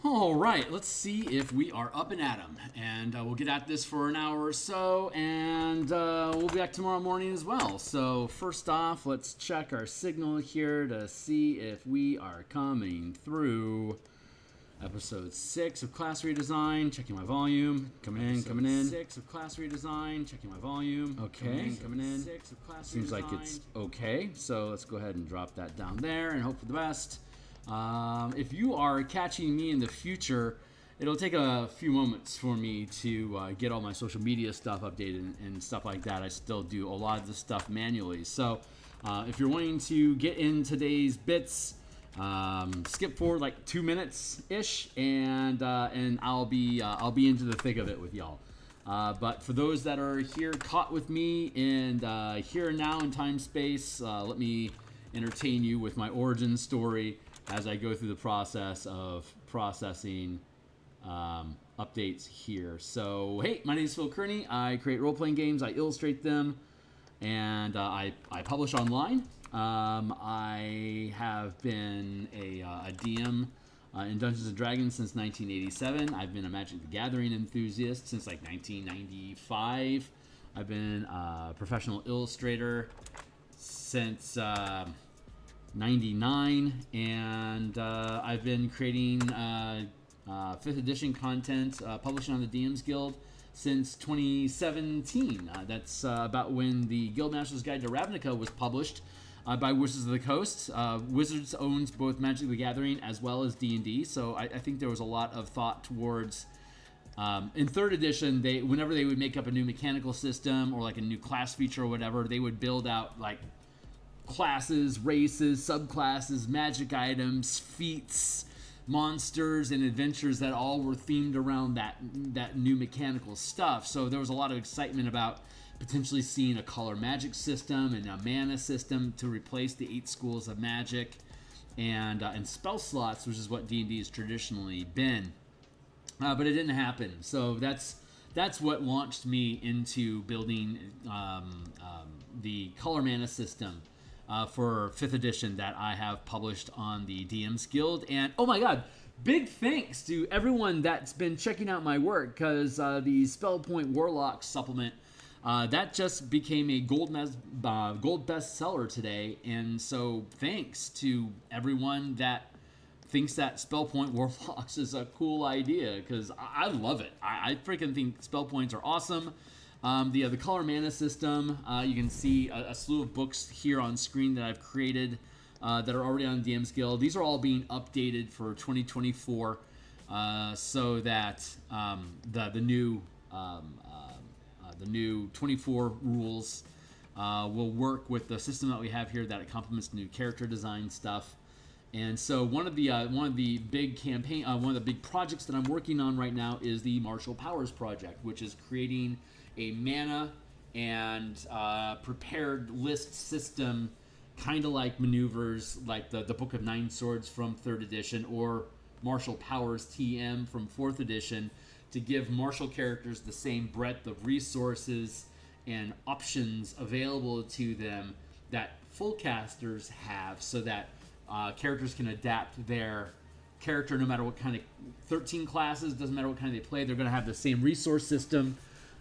All right, let's see if we are up and at 'em. And we'll get at this for an hour or so, and we'll be back tomorrow morning as well. So first off, let's check our signal here to see if we are coming through. Episode 6 of class redesign, checking my volume. Coming in, coming in. 6 of class redesign, checking my volume. Okay, coming in. 6 of class Seems like it's okay. So let's go ahead and drop that down there and hope for the best. If you are catching me in the future, it'll take a few moments for me to get all my social media stuff updated and stuff like that. I still do a lot of this stuff manually. So if you're wanting to get in today's bits, skip forward like 2 minutes ish, and I'll be into the thick of it with y'all. But for those that are here caught with me and here and now in time space, let me entertain you with my origin story as I go through the process of processing updates here. So hey, my name is Theurgy. I create role-playing games, I illustrate them, and I publish online. I have been a DM in Dungeons & Dragons since 1987. I've been a Magic the Gathering enthusiast since like 1995. I've been a professional illustrator since 99, and I've been creating 5th edition content, publishing on the DMsGuild since 2017. That's about when the Guildmaster's Guide to Ravnica was published by Wizards of the Coast. Wizards owns both Magic the Gathering as well as D&D, so I think there was a lot of thought towards in 3rd edition, whenever they would make up a new mechanical system or like a new class feature or whatever, they would build out like classes, races, subclasses, magic items, feats, monsters, and adventures that all were themed around that new mechanical stuff. So there was a lot of excitement about potentially seeing a color magic system and a mana system to replace the 8 schools of magic and spell slots, which is what D&D has traditionally been. But it didn't happen. So that's what launched me into building the color mana system for 5th edition that I have published on the DMsGuild. And oh my god, big thanks to everyone that's been checking out my work, because the Spell Point Warlock supplement, that just became a gold bestseller today. And so thanks to everyone that thinks that Spell Point Warlocks is a cool idea, because I love it. I freaking think Spell Points are awesome. The color mana system, you can see a slew of books here on screen that I've created that are already on DMsGuild. These are all being updated for 2024 so that the new 24 rules will work with the system that we have here, that it complements new character design stuff. And so one of the big projects that I'm working on right now is the Martial Powers project, which is creating a mana and prepared list system, kind of like maneuvers like the Book of Nine Swords from 3rd edition or Martial Powers TM from 4th edition, to give martial characters the same breadth of resources and options available to them that full casters have, so that characters can adapt their character no matter what kind of 13 classes, doesn't matter what kind they play, they're going to have the same resource system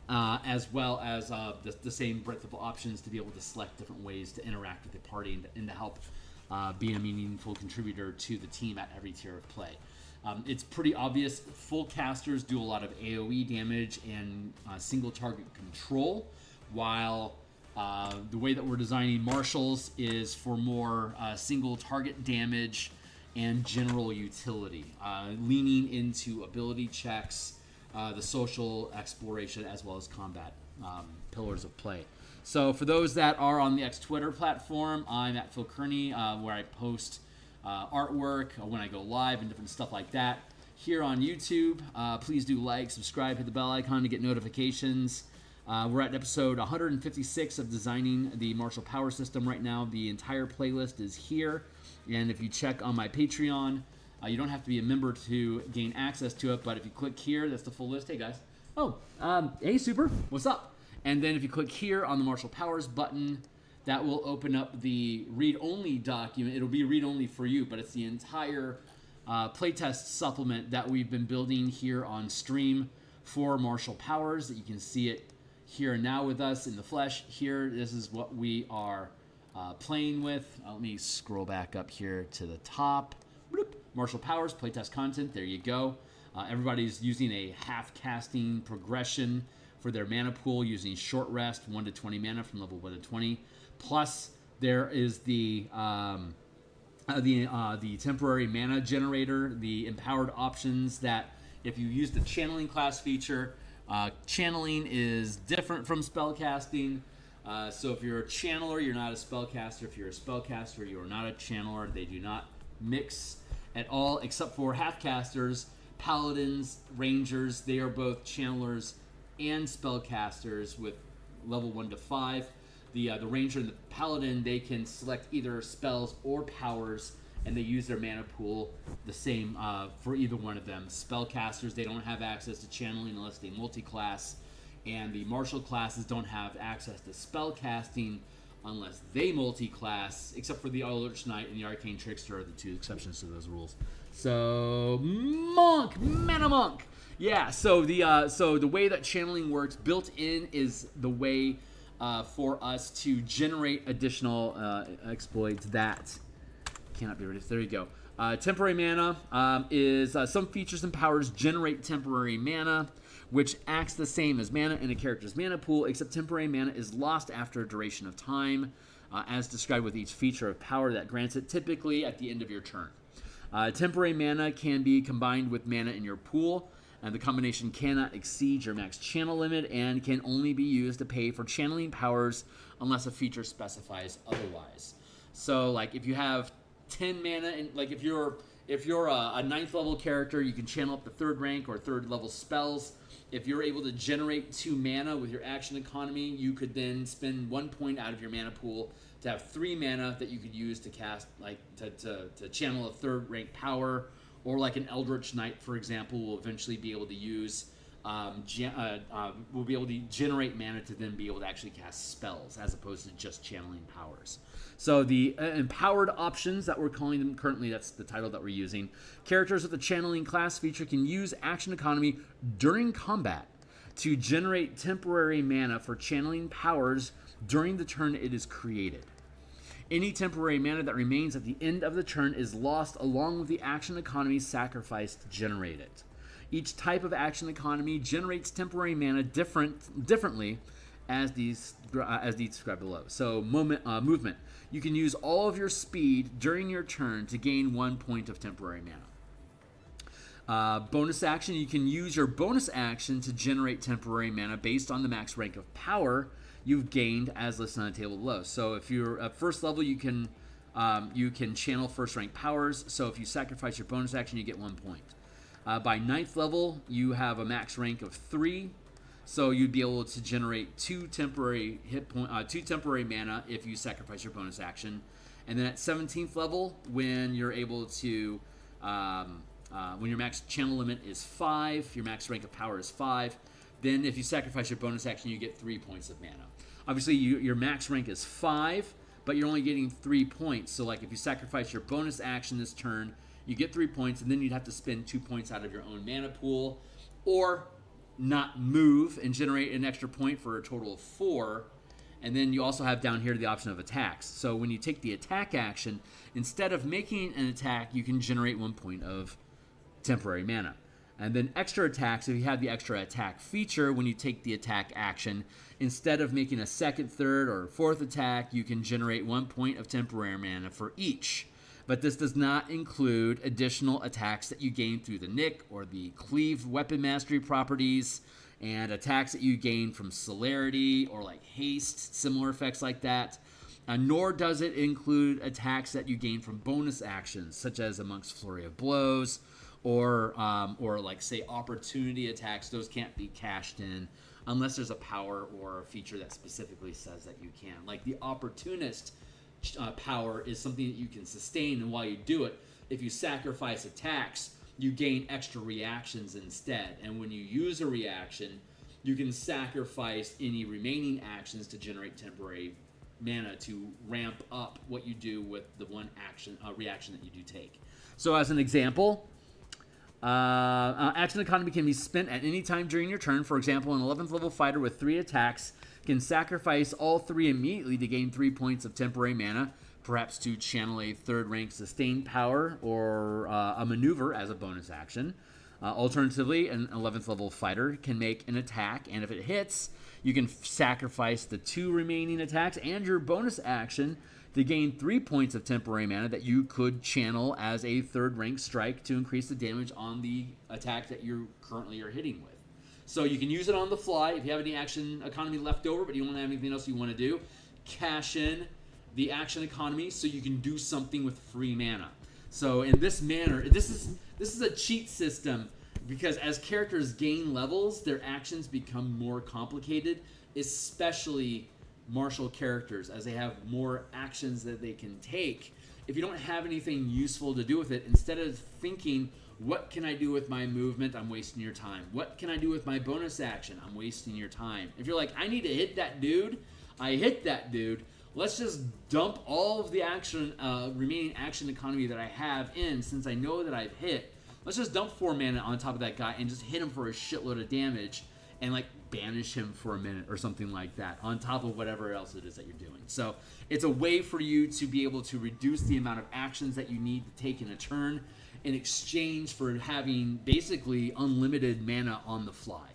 as well as the same breadth of options to be able to select different ways to interact with the party and to help be a meaningful contributor to the team at every tier of play. It's pretty obvious full casters do a lot of AoE damage and single target control, while the way that we're designing martials is for more single target damage and general utility, leaning into ability checks, the social exploration, as well as combat pillars of play. So for those that are on the X Twitter platform, I'm at Theurgy, where I post artwork when I go live and different stuff like that. Here on YouTube, please do like, subscribe, hit the bell icon to get notifications. We're at episode 156 of designing the Martial Power System right now. The entire playlist is here, and if you check on my Patreon, you don't have to be a member to gain access to it, but if you click here, that's the full list. Hey guys. Oh, hey Super, what's up? And then if you click here on the Martial Powers button, that will open up the read-only document. It'll be read-only for you, but it's the entire playtest supplement that we've been building here on stream for martial powers. That you can see it here and now with us in the flesh. Here, this is what we are playing with. Let me scroll back up here to the top. Bloop. Martial powers, playtest content. There you go. Everybody's using a half-casting progression for their mana pool using short rest, 1 to 20 mana from level 1 to 20. Plus, there is the temporary mana generator, the empowered options that if you use the channeling class feature, channeling is different from spellcasting. So if you're a channeler, you're not a spellcaster. If you're a spellcaster, you are not a channeler. They do not mix at all, except for half-casters, paladins, rangers. They are both channelers and spellcasters with level 1 to 5. The ranger and the paladin, they can select either spells or powers, and they use their mana pool the same for either one of them. Spellcasters, they don't have access to channeling unless they multi-class, and the martial classes don't have access to spellcasting unless they multi-class, except for the Eldritch Knight and the Arcane Trickster are the two exceptions to those rules. So, Mana Monk. Yeah, so the way that channeling works, built in is the way for us to generate additional exploits that cannot be reduced. There you go. Temporary mana is some features and powers generate temporary mana, which acts the same as mana in a character's mana pool, except temporary mana is lost after a duration of time, as described with each feature of power that grants it, typically at the end of your turn. Temporary mana can be combined with mana in your pool, and the combination cannot exceed your max channel limit and can only be used to pay for channeling powers unless a feature specifies otherwise. So, like, if you have 10 mana, and like if you're a 9th level character, you can channel up to 3rd rank or 3rd level spells. If you're able to generate 2 mana with your action economy, you could then spend 1 point out of your mana pool to have 3 mana that you could use to cast, like to channel a 3rd rank power, or like an Eldritch Knight, for example, will eventually be able to use will be able to generate mana to then be able to actually cast spells as opposed to just channeling powers. So the empowered options that we're calling them currently, that's the title that we're using. Characters with the channeling class feature can use action economy during combat to generate temporary mana for channeling powers during the turn it is created. Any temporary mana that remains at the end of the turn is lost along with the action economy sacrificed to generate it. Each type of action economy generates temporary mana differently as described below. So movement. You can use all of your speed during your turn to gain 1 point of temporary mana. Bonus action. You can use your bonus action to generate temporary mana based on the max rank of power you've gained as listed on the table below. So if you're at 1st level, you can channel 1st rank powers. So if you sacrifice your bonus action, you get 1 point. By 9th level, you have a max rank of 3, so you'd be able to generate 2 temporary mana if you sacrifice your bonus action. And then at 17th level, when you're able to, when your max channel limit is 5, your max rank of power is 5, then if you sacrifice your bonus action, you get 3 points of mana. Obviously, your max rank is 5, but you're only getting 3 points. So, like, if you sacrifice your bonus action this turn, you get 3 points, and then you'd have to spend 2 points out of your own mana pool, or not move and generate an extra point for a total of 4. And then you also have down here the option of attacks. So when you take the attack action, instead of making an attack, you can generate 1 point of temporary mana. And then extra attacks, if you have the extra attack feature, when you take the attack action, instead of making a 2nd, 3rd, or 4th attack, you can generate 1 point of temporary mana for each. But this does not include additional attacks that you gain through the Nick or the Cleave weapon mastery properties, and attacks that you gain from celerity or like haste, similar effects like that. Nor does it include attacks that you gain from bonus actions, such as amongst Flurry of Blows, or like, say, opportunity attacks. Those can't be cashed in unless there's a power or a feature that specifically says that you can. Like the opportunist power is something that you can sustain, and while you do it, if you sacrifice attacks, you gain extra reactions instead. And when you use a reaction, you can sacrifice any remaining actions to generate temporary mana to ramp up what you do with the one action reaction that you do take. So as an example, action economy can be spent at any time during your turn. For example, an 11th level fighter with 3 attacks can sacrifice all 3 immediately to gain 3 points of temporary mana, perhaps to channel a 3rd rank sustained power or a maneuver as a bonus action. Alternatively, an 11th level fighter can make an attack, and if it hits, you can sacrifice the 2 remaining attacks and your bonus action to gain 3 points of temporary mana that you could channel as a 3rd rank strike to increase the damage on the attack that you currently are hitting with. So you can use it on the fly. If you have any action economy left over, but you don't have anything else you want to do, cash in the action economy so you can do something with free mana. So in this manner, this is a cheat system, because as characters gain levels, their actions become more complicated, especially martial characters, as they have more actions that they can take. If you don't have anything useful to do with it, instead of thinking, what can I do with my movement? I'm wasting your time. What can I do with my bonus action? I'm wasting your time. If you're like, I need to hit that dude, I hit that dude. Let's just dump all of the action, remaining action economy that I have in, since I know that I've hit. Let's just dump 4 mana on top of that guy and just hit him for a shitload of damage and like banish him for a minute or something like that on top of whatever else it is that you're doing. So it's a way for you to be able to reduce the amount of actions that you need to take in a turn in exchange for having basically unlimited mana on the fly.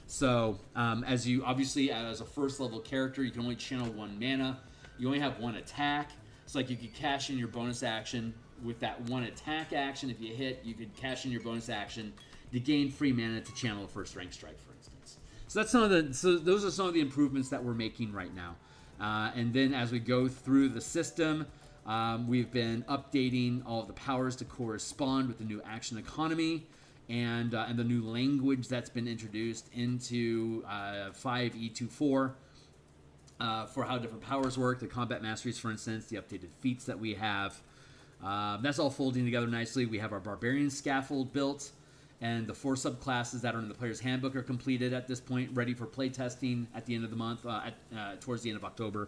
So as you obviously, as a 1st level character, you can only channel 1 mana. You only have 1 attack. It's like you could cash in your bonus action with that 1 attack action. If you hit, you could cash in your bonus action to gain free mana to channel a 1st rank strike, for instance. So that's those are some of the improvements that we're making right now. And then as we go through the system, we've been updating all of the powers to correspond with the new action economy and the new language that's been introduced into 5e24. For how different powers work, the combat masteries, for instance, the updated feats that we have. That's all folding together nicely. We have our barbarian scaffold built, and the 4 subclasses that are in the player's handbook are completed at this point, ready for playtesting at the end of the month, towards the end of October.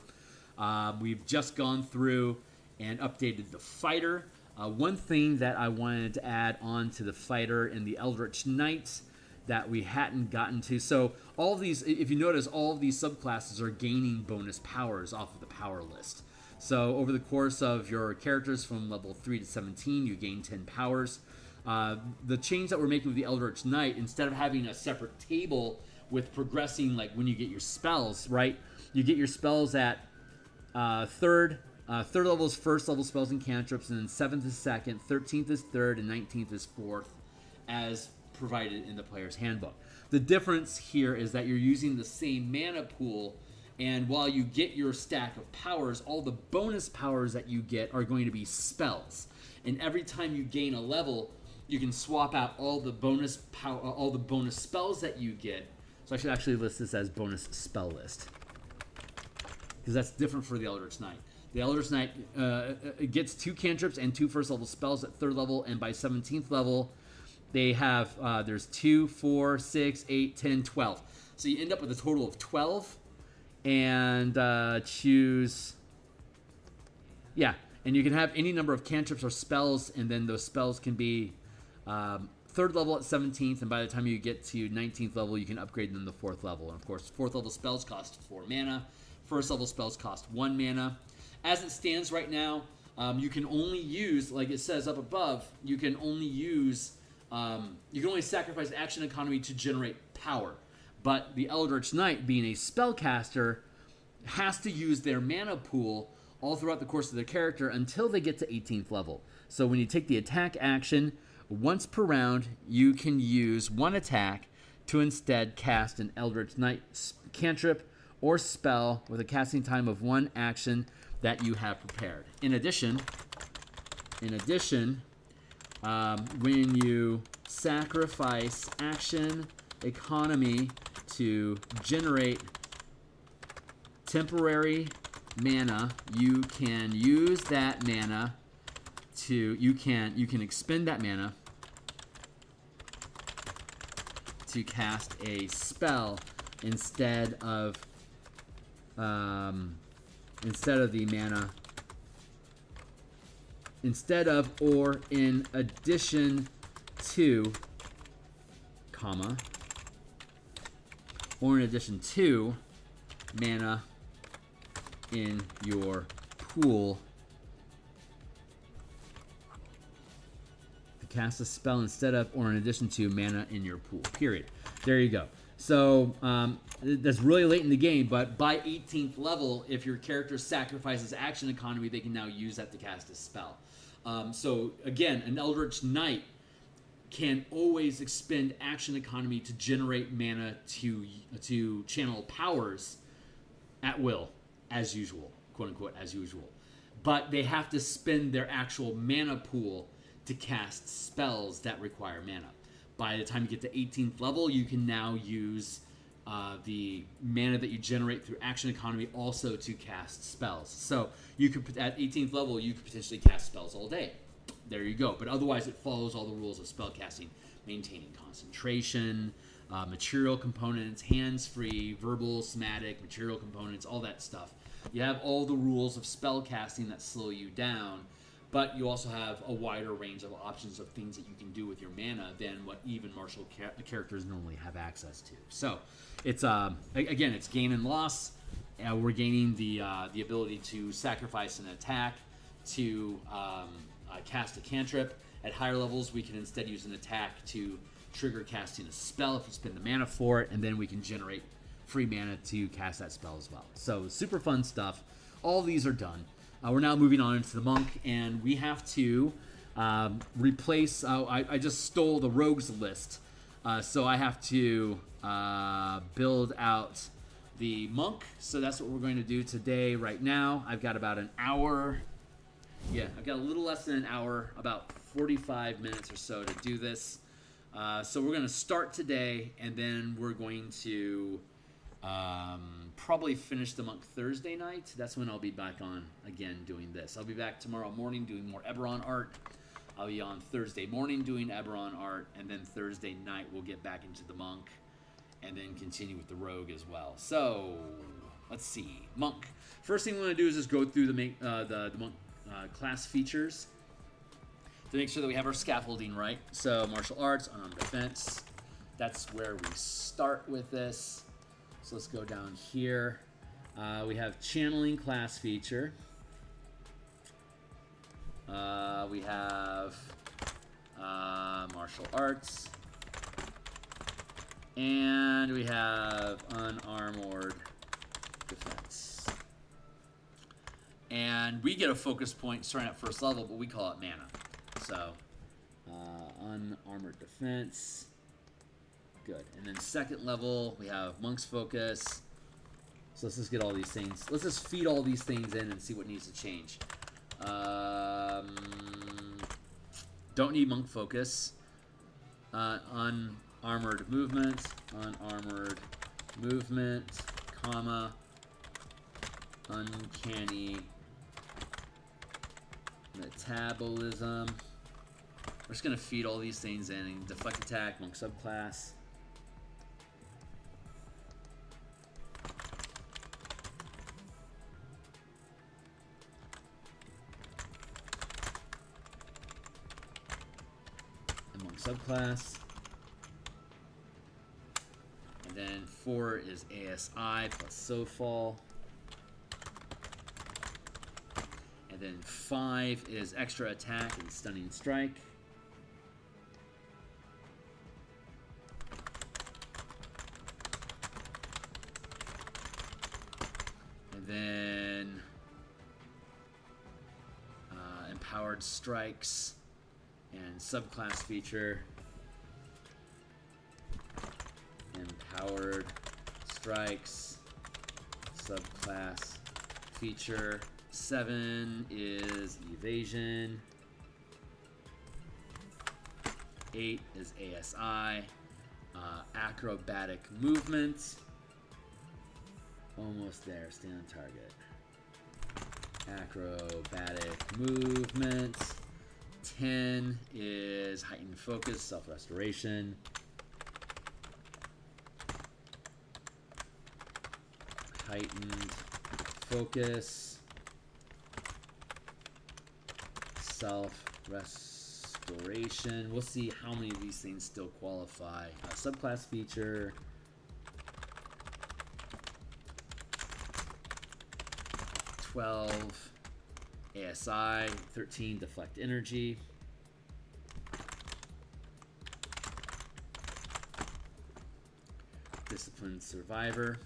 We've just gone through and updated the fighter. One thing that I wanted to add on to the fighter in the Eldritch Knights that we hadn't gotten to. So all of these, if you notice, all of these subclasses are gaining bonus powers off of the power list. So over the course of your characters from level 3 to 17, you gain 10 powers. The change that we're making with the Eldritch Knight, instead of having a separate table with progressing, like when you get your spells, right? You get your spells at third level is 1st level spells and cantrips, and then 7th is 2nd, 13th is 3rd, and 19th is 4th, as provided in the player's handbook. The difference here is that you're using the same mana pool, and while you get your stack of powers, all the bonus powers that you get are going to be spells. And every time you gain a level, you can swap out all the bonus spells that you get. So I should actually list this as bonus spell list, because that's different for the Eldritch Knight. The Eldritch Knight gets 2 cantrips and 2 1st level spells at 3rd level, and by 17th level, they have, there's 2, 4, 6, 8, 10, 12. So you end up with a total of 12, and choose, yeah, and you can have any number of cantrips or spells, and then those spells can be 3rd level at 17th, and by the time you get to 19th level, you can upgrade them to 4th level. And of course, 4th level spells cost 4 mana, 1st level spells cost 1 mana. As it stands right now, you can only use, like it says up above, you can only sacrifice action economy to generate power. But the Eldritch Knight, being a spellcaster, has to use their mana pool all throughout the course of their character until they get to 18th level. So when you take the attack action, once per round, you can use 1 attack to instead cast an Eldritch Knight cantrip or spell with a casting time of 1 action that you have prepared. In addition, when you sacrifice action economy to generate temporary mana, you can use that mana to, you can expend that mana to cast a spell instead of the mana instead of or in addition to, comma, or in addition to mana in your pool to cast a spell instead of or in addition to mana in your pool, period. There you go. So that's really late in the game, but by 18th level, if your character sacrifices action economy, they can now use that to cast a spell. So again, an Eldritch Knight can always expend action economy to generate mana to channel powers at will, as usual, quote unquote, as usual. But they have to spend their actual mana pool to cast spells that require mana. By the time you get to 18th level, you can now use the mana that you generate through action economy also to cast spells. So you could, at 18th level, you could potentially cast spells all day. There you go. But otherwise, it follows all the rules of spellcasting, maintaining concentration, material components, hands-free, verbal, somatic, material components, all that stuff. You have all the rules of spellcasting that slow you down, but you also have a wider range of options of things that you can do with your mana than what even martial characters normally have access to. So it's again, it's gain and loss. We're gaining the ability to sacrifice an attack to cast a cantrip. At higher levels, we can instead use an attack to trigger casting a spell if we spend the mana for it, and then we can generate free mana to cast that spell as well. So super fun stuff. All these are done. We're now moving on into the monk, and we have to replace. I just stole the rogues list, so I have to build out the monk. So that's what we're going to do today. Right now, I've got about an hour. Yeah, I've got a little less than an hour, about 45 minutes or so to do this. So we're going to start today, and then we're going to probably finish the monk Thursday night. That's when I'll be back on again doing this. I'll be back tomorrow morning doing more Eberron art. I'll be on Thursday morning doing Eberron art, and then Thursday night we'll get back into the monk, and then continue with the rogue as well. So let's see, monk. First thing we want to do is just go through the monk class features to make sure that we have our scaffolding right. So martial arts, unarmed defense. That's where we start with this. So let's go down here. We have channeling class feature. We have martial arts. And we have unarmored defense. And we get a focus point starting at first level, but we call it mana. So unarmored defense. Good. And then second level, we have Monk's Focus. So let's just get all these things. Let's just feed all these things in and see what needs to change. Don't need Monk Focus. Unarmored movement. Unarmored movement, comma. Uncanny metabolism. We're just going to feed all these things in. And deflect attack, Monk subclass. Subclass. And then 4 is ASI plus SoFall. And then 5 is extra attack and stunning strike. And then empowered strikes. And subclass feature, empowered strikes, subclass feature. 7 is evasion. 8 is ASI, acrobatic movement. Almost there, stay on target. Acrobatic movement. 10 is heightened focus, self-restoration. Heightened focus, self, restoration. We'll see how many of these things still qualify. Subclass feature. ASI, 13 deflect energy. Disciplined survivor.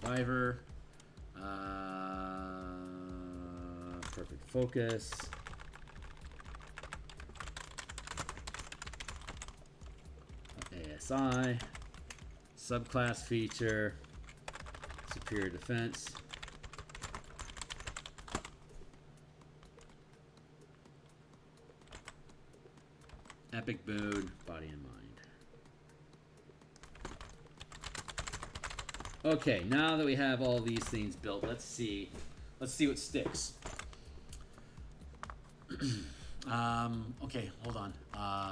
Survivor. Perfect focus. ASI. Subclass feature. Superior defense. Epic mood, body and mind. Okay, now that we have all these things built, let's see what sticks. Okay, hold on.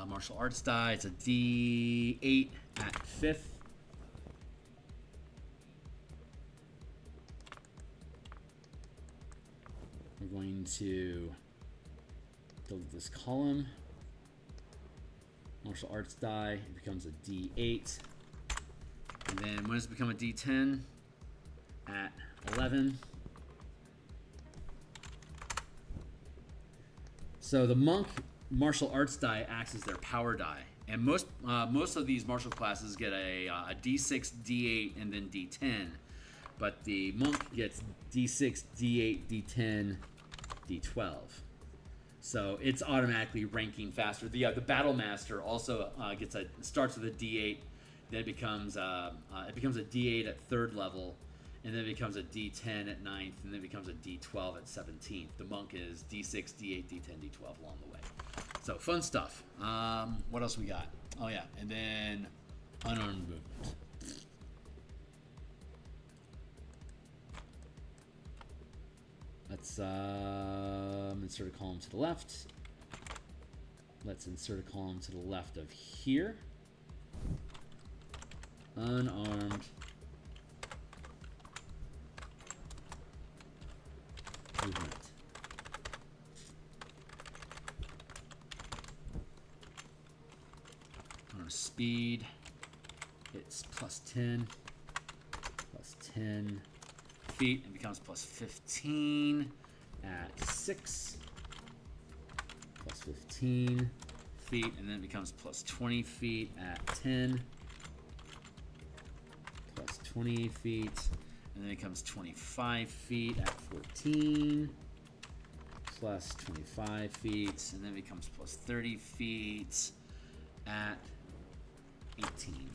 Martial arts die. It's a D8 at 5th. We're going to delete this column. Martial arts die. It becomes a D8. And then when does it become a D10? At 11. So the monk martial arts die acts as their power die, and most of these martial classes get a D6, D8, and then D10, but the monk gets D6, D8, D10, D12. So it's automatically ranking faster. The battle master also starts with a D8, then it becomes a D8 at 3rd level, and then it becomes a D10 at 9th, and then it becomes a D12 at 17th. The monk is D6, D8, D10, D12 along the way. So fun stuff. What else we got? Oh yeah, and then unarmed movement. Let's insert a column to the left. Let's insert a column to the left of here. Unarmed movement. On speed, it's +10, +10 feet. It becomes +15 at 6, +15 feet, and then it becomes +20 feet at 10, +20 feet, and then it becomes 25 feet at 14, +25 feet, and then it becomes +30 feet at 18.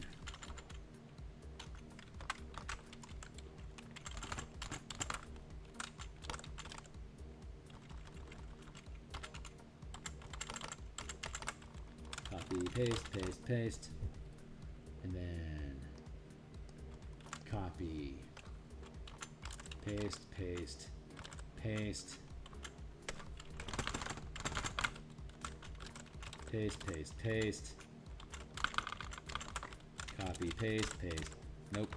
Copy, paste, paste, paste, and then copy, paste, paste, paste, paste, paste, paste, copy, paste, paste. Nope.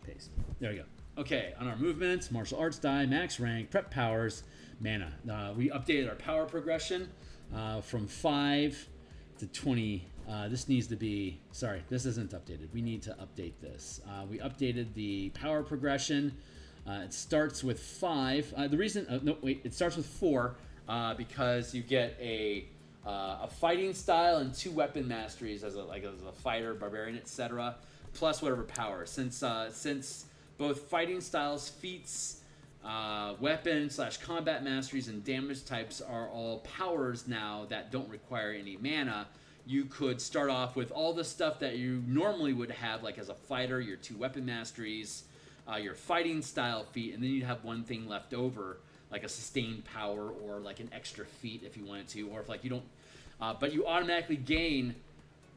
Paste. There we go. Okay, on our movements, martial arts die, max rank, prep powers, mana. We updated our power progression from 5 to 20. This needs to be, sorry, this isn't updated. We need to update this. We updated the power progression. It starts with 5. The reason, no, wait, it starts with 4 because you get a fighting style and 2 weapon masteries as a fighter, barbarian, etc., plus whatever power. Since both fighting styles, feats, weapon/combat masteries, and damage types are all powers now that don't require any mana, you could start off with all the stuff that you normally would have, like as a fighter, your 2 weapon masteries, your fighting style feat, and then you'd have one thing left over, like a sustained power or like an extra feat if you wanted to, or if like you don't, but you automatically gain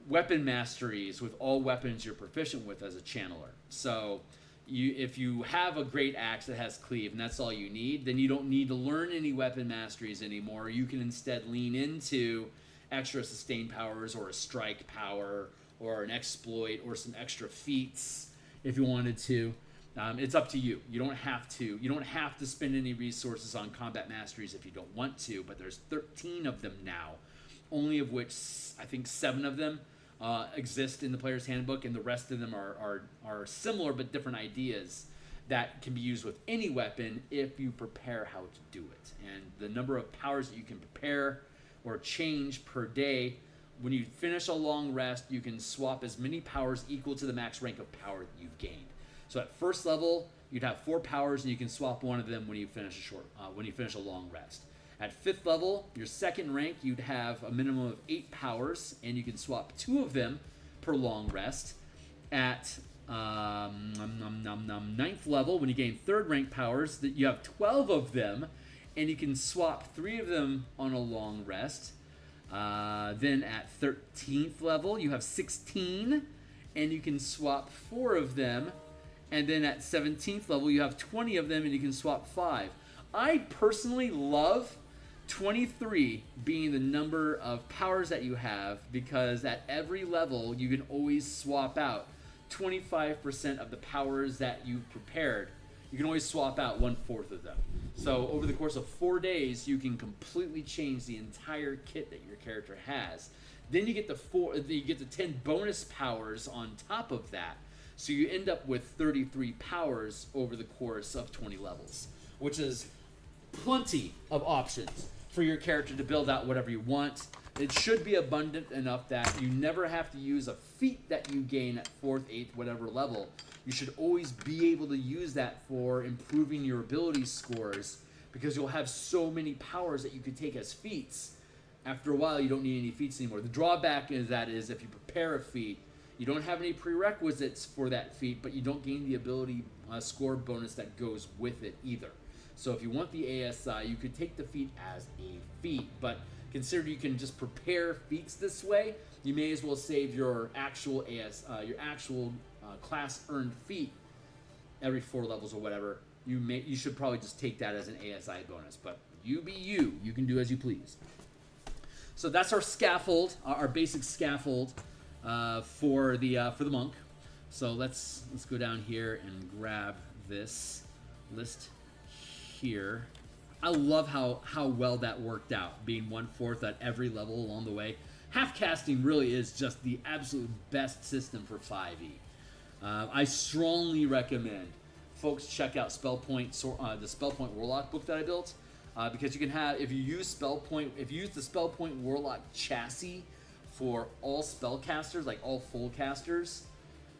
weapon masteries with all weapons you're proficient with as a channeler. So if you have a great axe that has cleave and that's all you need, then you don't need to learn any weapon masteries anymore. You can instead lean into extra sustain powers or a strike power or an exploit or some extra feats if you wanted to. It's up to you. You don't have to. You don't have to spend any resources on combat masteries if you don't want to. But there's 13 of them now, only of which I think 7 of them exist in the player's handbook, and the rest of them are similar but different ideas that can be used with any weapon if you prepare how to do it. And the number of powers that you can prepare or change per day. When you finish a long rest, you can swap as many powers equal to the max rank of power that you've gained. So at first level, you'd have 4 powers, and you can swap one of them when you finish a long rest. At 5th level, your second rank, you'd have a minimum of 8 powers, and you can swap 2 of them per long rest. At 9th level, when you gain 3rd rank powers, that you have 12 of them, and you can swap 3 of them on a long rest. Then at 13th level, you have 16, and you can swap 4 of them. And then at 17th level, you have 20 of them, and you can swap 5. I personally love 23 being the number of powers that you have, because at every level, you can always swap out 25% of the powers that you've prepared. You can always swap out 1/4 of them. So over the course of 4 days, you can completely change the entire kit that your character has. Then you get the 10 bonus powers on top of that. So you end up with 33 powers over the course of 20 levels, which is plenty of options for your character to build out whatever you want. It should be abundant enough that you never have to use a feat that you gain at 4th, 8th, whatever level. You should always be able to use that for improving your ability scores, because you'll have so many powers that you could take as feats. After a while, you don't need any feats anymore. The drawback is if you prepare a feat, you don't have any prerequisites for that feat, but you don't gain the ability score bonus that goes with it either. So if you want the ASI, you could take the feat as a feat, but consider you can just prepare feats this way, you may as well save your actual class earned feat every 4 levels or whatever. You should probably just take that as an ASI bonus, but you be you. You can do as you please. So that's our scaffold, our basic scaffold for the monk. So let's go down here and grab this list here. I love how well that worked out, being 1/4 at every level along the way. Half casting really is just the absolute best system for 5e. I strongly recommend folks check out the Spellpoint Warlock book that I built, because you can have, if you use the Spellpoint Warlock chassis for all spellcasters, like all full casters,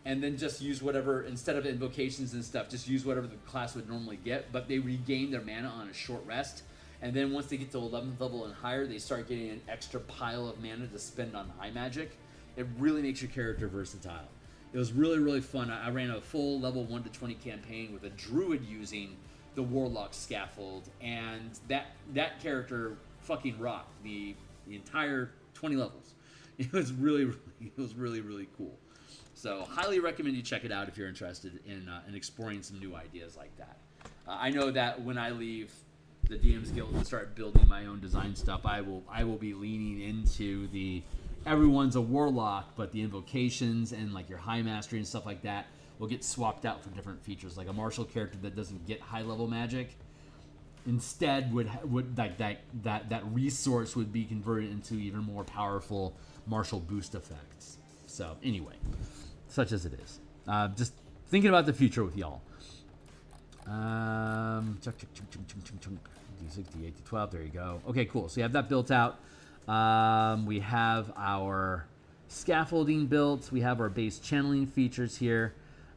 and then just use whatever, instead of invocations and stuff, just use whatever the class would normally get, but they regain their mana on a short rest, and then once they get to 11th level and higher, they start getting an extra pile of mana to spend on high magic. It really makes your character versatile. It was really, really fun. I ran a full level 1 to 20 campaign with a druid using the Warlock scaffold, and that character fucking rocked the entire 20 levels. It was really, really cool. So highly recommend you check it out if you're interested in exploring some new ideas like that. I know that when I leave the DMsGuild and start building my own design stuff, I will be leaning into the everyone's a warlock, but the invocations and like your high mastery and stuff like that will get swapped out for different features. Like a martial character that doesn't get high level magic instead would like that resource would be converted into even more powerful martial boost effects. So anyway, such as it is. Just thinking about the future with y'all. D6, D8, D12. There you go. Okay, cool. So you have that built out. We have our scaffolding built. We have our base channeling features here.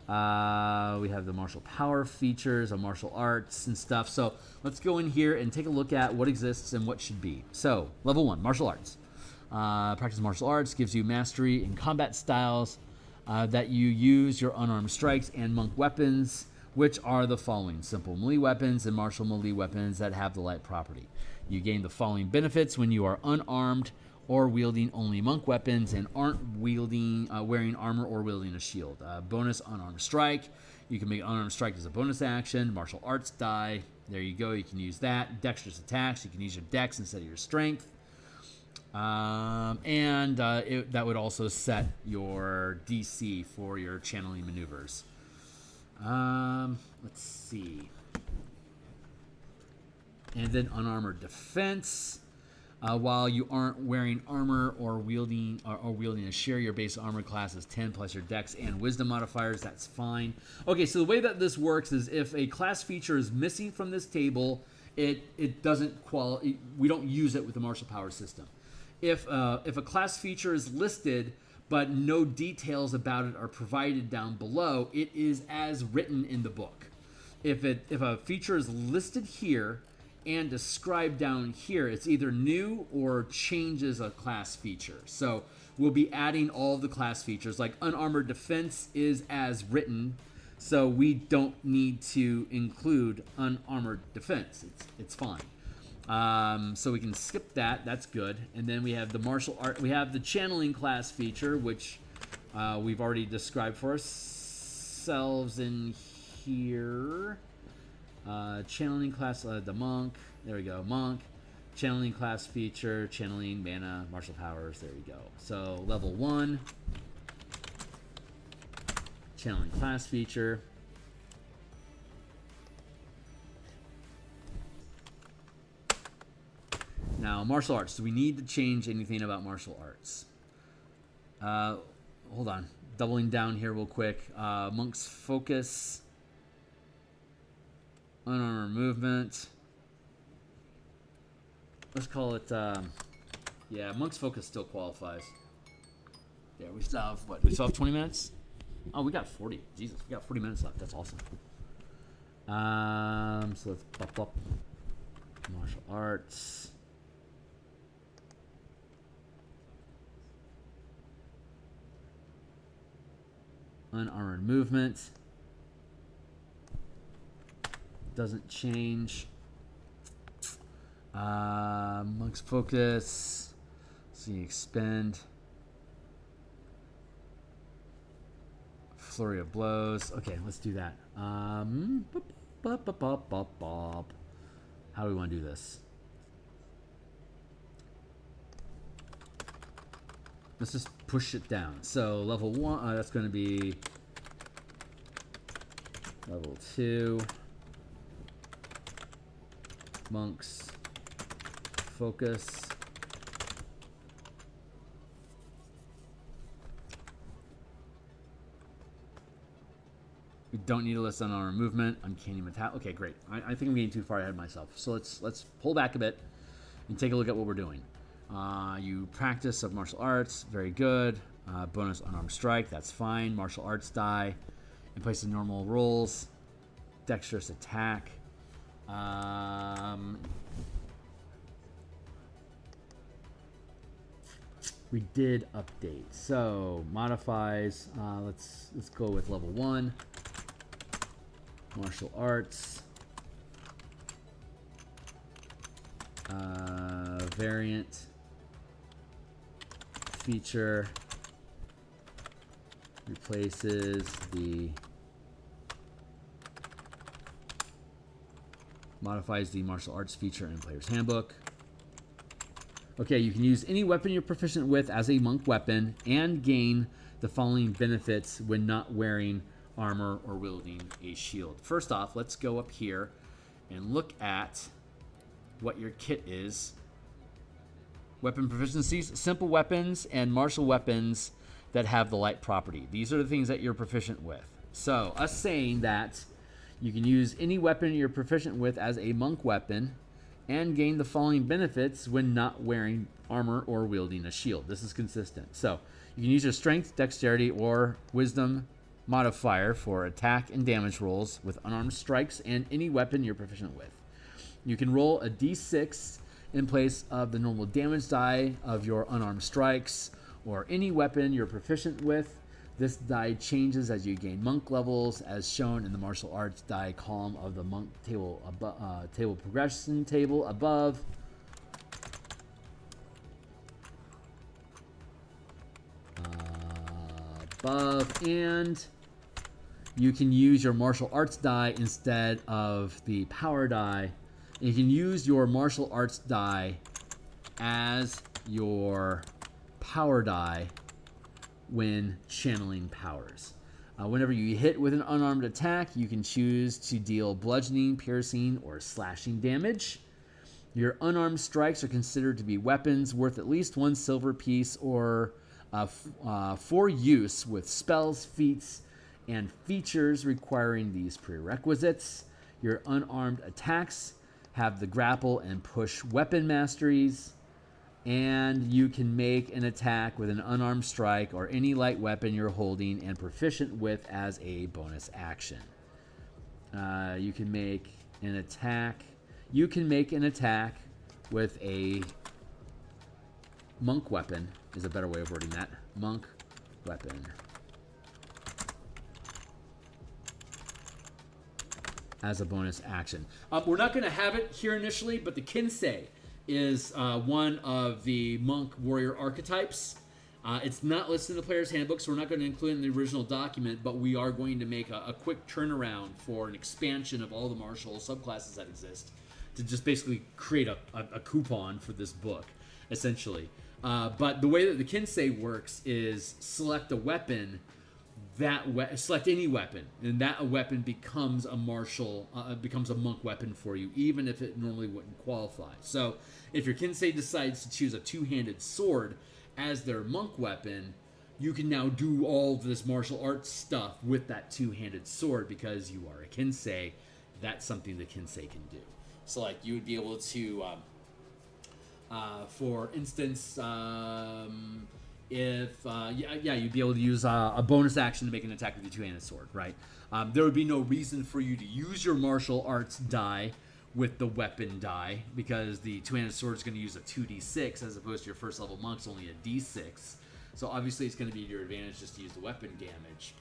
We have the martial power features, our martial arts and stuff. So let's go in here and take a look at what exists and what should be. So level 1, martial arts. Practice martial arts gives you mastery in combat styles that you use your unarmed strikes and monk weapons, which are the following: simple melee weapons and martial melee weapons that have the light property. You gain the following benefits when you are unarmed or wielding only monk weapons and aren't wearing armor or wielding a shield. Bonus unarmed strike. You can make unarmed strike as a bonus action. Martial arts die. There you go. You can use that. Dexterous attacks. You can use your dex instead of your strength. That would also set your DC for your channeling maneuvers. Let's see. And then unarmored defense. While you aren't wearing armor or wielding a share, your base armor class is 10 plus your dex and wisdom modifiers. That's fine. Okay, so the way that this works is if a class feature is missing from this table, it doesn't we don't use it with the martial power system. If a class feature is listed but no details about it are provided down below, it is as written in the book. If a feature is listed here and described down here, it's either new or changes a class feature. So we'll be adding all of the class features. Like unarmored defense is as written, so we don't need to include unarmored defense. It's fine. So we can skip that. That's good. And then we have the martial art. We have the channeling class feature, which we've already described for ourselves in here. Channeling class, the monk. There we go, monk. Channeling class feature, channeling, mana, martial powers. There you go. So level 1. Channeling class feature. Now, martial arts. Do we need to change anything about martial arts? Hold on. Doubling down here real quick. Monk's focus. Unarmored movement. Let's call it, yeah, Monk's Focus still qualifies. Yeah, we still have, what? We still have 20 minutes? Oh, we got 40. Jesus, we got 40 minutes left. That's awesome. So let's bump up martial arts. Unarmored movement. Doesn't change. Monk's focus. So you expend. Flurry of blows. Okay, let's do that. How do we want to do this? Let's just push it down. So level 1, that's going to be level 2. Monk's focus. We don't need to list on our movement. Uncanny metal. Okay, great. I think I'm getting too far ahead of myself. So let's pull back a bit and take a look at what we're doing. You practice of martial arts. Very good. Bonus unarmed strike. That's fine. Martial arts die in place of normal rolls. Dexterous attack. We did update. So modifies. Let's go with level 1. Martial arts. Variant. Feature. Replaces the. Modifies the martial arts feature in Player's Handbook. Okay, you can use any weapon you're proficient with as a monk weapon and gain the following benefits when not wearing armor or wielding a shield. First off, let's go up here and look at what your kit is. Weapon proficiencies, simple weapons and martial weapons that have the light property. These are the things that you're proficient with. So, us saying that you can use any weapon you're proficient with as a monk weapon and gain the following benefits when not wearing armor or wielding a shield. This is consistent. So you can use your strength, dexterity, or wisdom modifier for attack and damage rolls with unarmed strikes and any weapon you're proficient with. You can roll a d6 in place of the normal damage die of your unarmed strikes or any weapon you're proficient with. This die changes as you gain monk levels, as shown in the martial arts die column of the monk table table progression table above. above, and you can use your martial arts die instead of the power die. You can use your martial arts die as your power die when channeling powers. Whenever you hit with an unarmed attack, you can choose to deal bludgeoning, piercing, or slashing damage. Your unarmed strikes are considered to be weapons worth at least 1 silver piece or for use with spells, feats, and features requiring these prerequisites. Your unarmed attacks have the grapple and push weapon masteries, and you can make an attack with an unarmed strike or any light weapon you're holding and proficient with as a bonus action. You can make an attack. You can make an attack with a monk weapon, is a better way of wording that. Monk weapon. As a bonus action. We're not going to have it here initially, but the Kinsei is one of the monk warrior archetypes. It's not listed in the player's handbook, so we're not going to include it in the original document, but we are going to make a quick turnaround for an expansion of all the martial subclasses that exist to just basically create a coupon for this book, essentially. But the way that the Kinsei works is select a weapon, select any weapon, and that weapon becomes a becomes a monk weapon for you, even if it normally wouldn't qualify. So if your Kinsei decides to choose a two-handed sword as their monk weapon, you can now do all of this martial arts stuff with that two-handed sword because you are a Kinsei. That's something the Kinsei can do. So like you would be able to, for instance, you'd be able to use a bonus action to make an attack with your two-handed sword, right? There would be no reason for you to use your martial arts die with the weapon die because the two-handed sword is going to use a 2d6 as opposed to your first level monk's only a d6. So obviously it's going to be to your advantage just to use the weapon damage.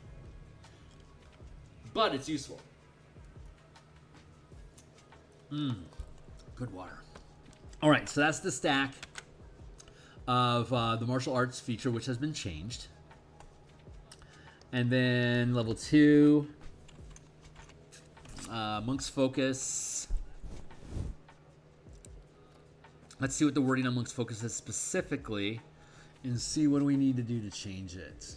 But it's useful. Good water. All right, so that's the stack of the martial arts feature, which has been changed. And then level 2, Monk's Focus. Let's see what the wording on Monk's Focus is specifically and see what we need to do to change it.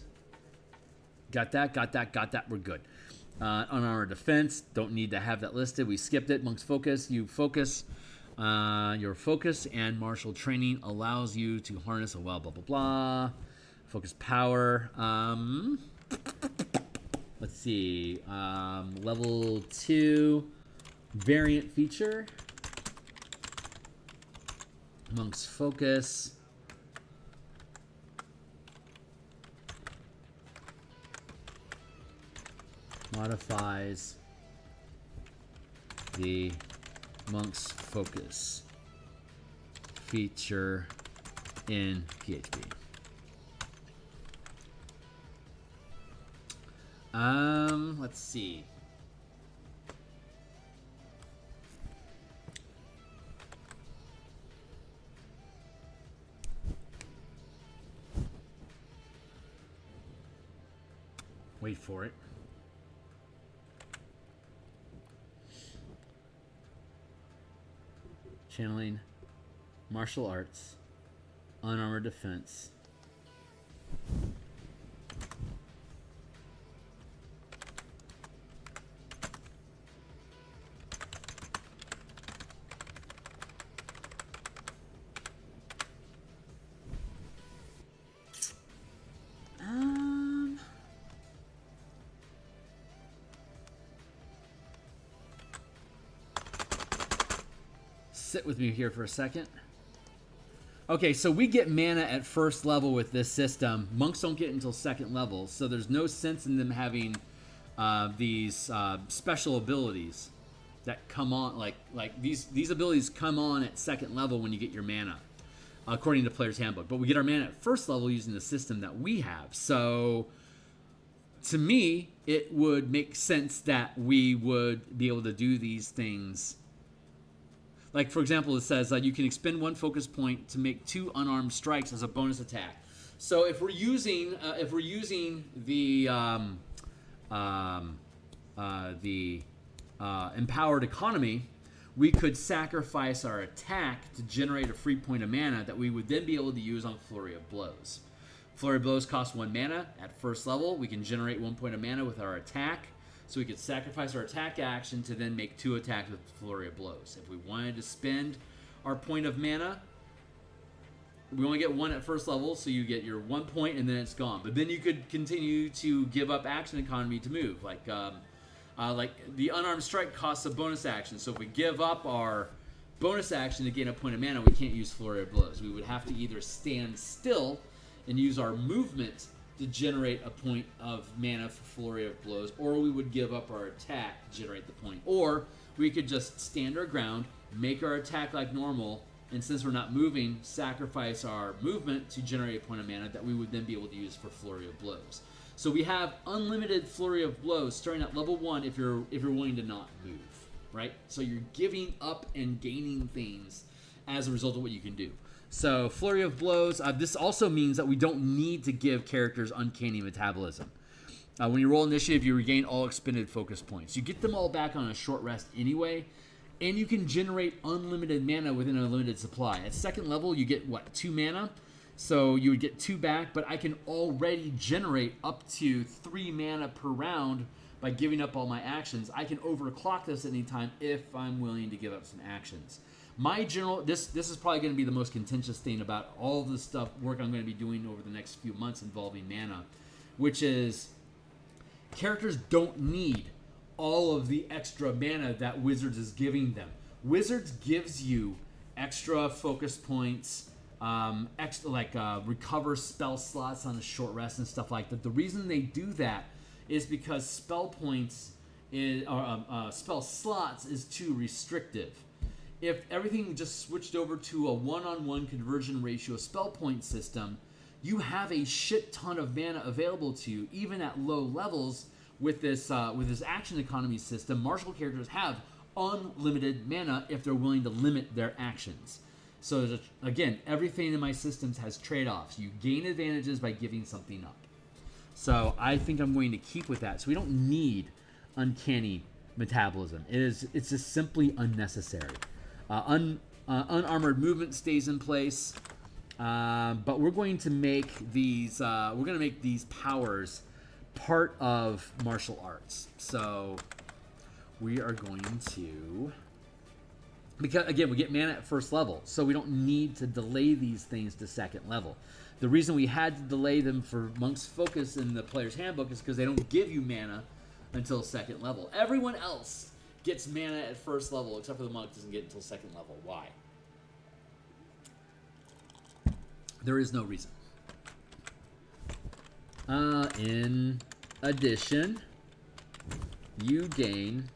Got that. We're good. Unarmored defense, don't need to have that listed. We skipped it. Monk's Focus, you focus. Your focus and martial training allows you to harness a blah, blah, blah. Focus power. Let's see. Level 2 variant feature. Monk's Focus. Modifies the Monk's Focus feature in PHP. Let's see. Wait for it. Channeling, martial arts, unarmored defense. Sit with me here for a second. Okay, so we get mana at first level with this system. Monks don't get until second level, so there's no sense in them having these special abilities that come on, like these abilities come on at second level when you get your mana, according to Player's Handbook. But we get our mana at first level using the system that we have. So to me, it would make sense that we would be able to do these things. Like, for example, it says you can expend 1 focus point to make 2 unarmed strikes as a bonus attack. So if we're using the empowered economy, we could sacrifice our attack to generate a free point of mana that we would then be able to use on Flurry of Blows. Flurry of Blows costs 1 mana at first level. We can generate 1 point of mana with our attack. So we could sacrifice our attack action to then make 2 attacks with Flurry of Blows. If we wanted to spend our point of mana, we only get 1 at first level, so you get your 1 point and then it's gone. But then you could continue to give up action economy to move. Like the unarmed strike costs a bonus action. So if we give up our bonus action to gain a point of mana, we can't use Flurry of Blows. We would have to either stand still and use our movement to generate a point of mana for Flurry of Blows, or we would give up our attack to generate the point. Or we could just stand our ground, make our attack like normal, and since we're not moving, sacrifice our movement to generate a point of mana that we would then be able to use for Flurry of Blows. So we have unlimited Flurry of Blows starting at level 1 if you're willing to not move, right? So you're giving up and gaining things as a result of what you can do. So Flurry of Blows, this also means that we don't need to give characters Uncanny Metabolism. When you roll initiative, you regain all expended focus points. You get them all back on a short rest anyway, and you can generate unlimited mana within a limited supply. At second level, you get, 2 mana? So you would get 2 back, but I can already generate up to 3 mana per round by giving up all my actions. I can overclock this at any time if I'm willing to give up some actions. My general, this is probably going to be the most contentious thing about all the work I'm going to be doing over the next few months involving mana, which is characters don't need all of the extra mana that Wizards is giving them. Wizards gives you extra focus points, recover spell slots on a short rest and stuff like that. The reason they do that is because spell slots is too restrictive. If everything just switched over to a one-on-one conversion ratio spell point system, you have a shit ton of mana available to you, even at low levels. With this action economy system, martial characters have unlimited mana if they're willing to limit their actions. So again, everything in my systems has trade-offs. You gain advantages by giving something up. So I think I'm going to keep with that. So we don't need Uncanny Metabolism. It's just simply unnecessary. Unarmored movement stays in place, but we're going to make these powers part of martial arts. So we are going to, because again, we get mana at first level, so we don't need to delay these things to second level. The reason we had to delay them for Monk's Focus in the player's handbook is because they don't give you mana until second level. Everyone else gets mana at first level, except for the monk doesn't get until second level. Why? There is no reason. In addition, you gain,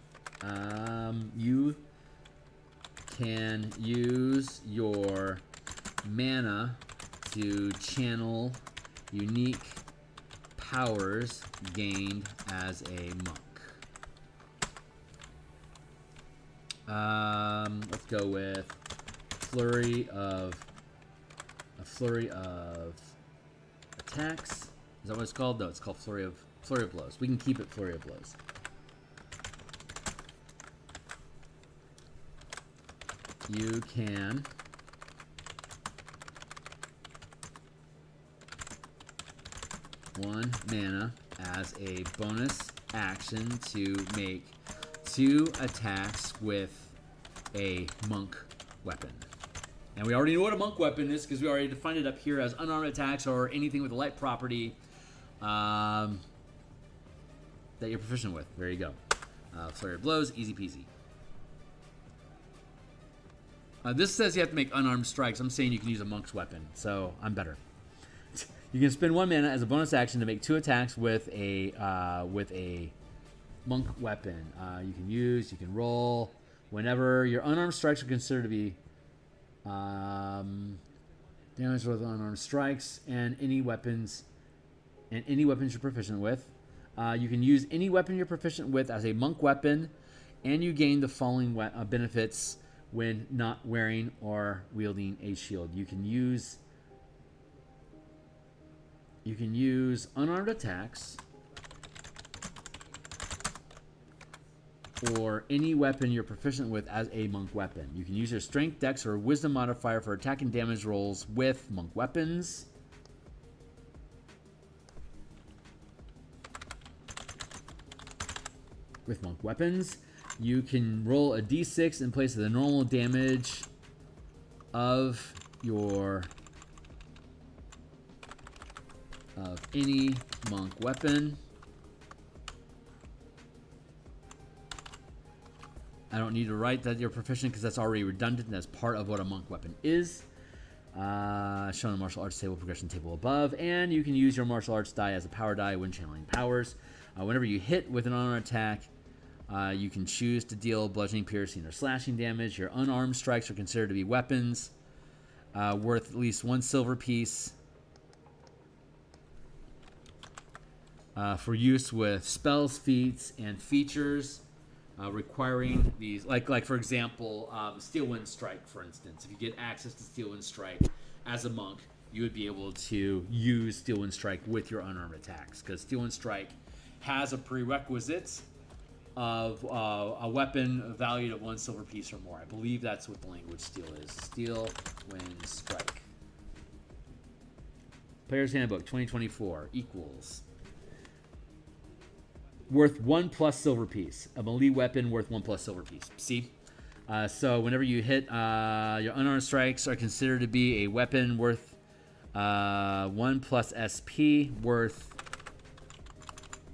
you can use your mana to channel unique powers gained as a monk. Let's go with flurry of attacks. Is that what it's called? No, it's called flurry of blows. We can keep it flurry of blows. You can one mana as a bonus action to make 2 attacks with a monk weapon. And we already know what a monk weapon is because we already defined it up here as unarmed attacks or anything with a light property that you're proficient with. There you go. Flurry of blows, easy peasy. This says you have to make unarmed strikes. I'm saying you can use a monk's weapon, so I'm better. You can spend 1 mana as a bonus action to make 2 attacks with a monk weapon. You can roll whenever your unarmed strikes are considered to be damage with unarmed strikes and any weapons you're proficient with. You can use any weapon you're proficient with as a monk weapon, and you gain the following benefits when not wearing or wielding a shield. You can use you can use unarmed attacks or any weapon you're proficient with as a monk weapon. You can use your strength, dex, or wisdom modifier for attack and damage rolls with monk weapons. You can roll a d6 in place of the normal damage of any monk weapon. I don't need to write that you're proficient because that's already redundant. That's part of what a monk weapon is. Shown in the martial arts table, progression table above. And you can use your martial arts die as a power die when channeling powers. Whenever you hit with an unarmed attack, you can choose to deal bludgeoning, piercing, or slashing damage. Your unarmed strikes are considered to be weapons worth at least 1 silver piece for use with spells, feats, and features requiring these. Like for example, Steel Wind Strike, for instance. If you get access to Steel Wind Strike as a monk, you would be able to use Steel Wind Strike with your unarmed attacks, because Steel Wind Strike has a prerequisite of a weapon valued at 1 silver piece or more. I believe that's what the language steel is. Steel Wind Strike. Player's Handbook 2024 equals worth 1 plus silver piece. A melee weapon worth 1 plus silver piece. See? So whenever you hit, your unarmed strikes are considered to be a weapon worth 1 plus SP, worth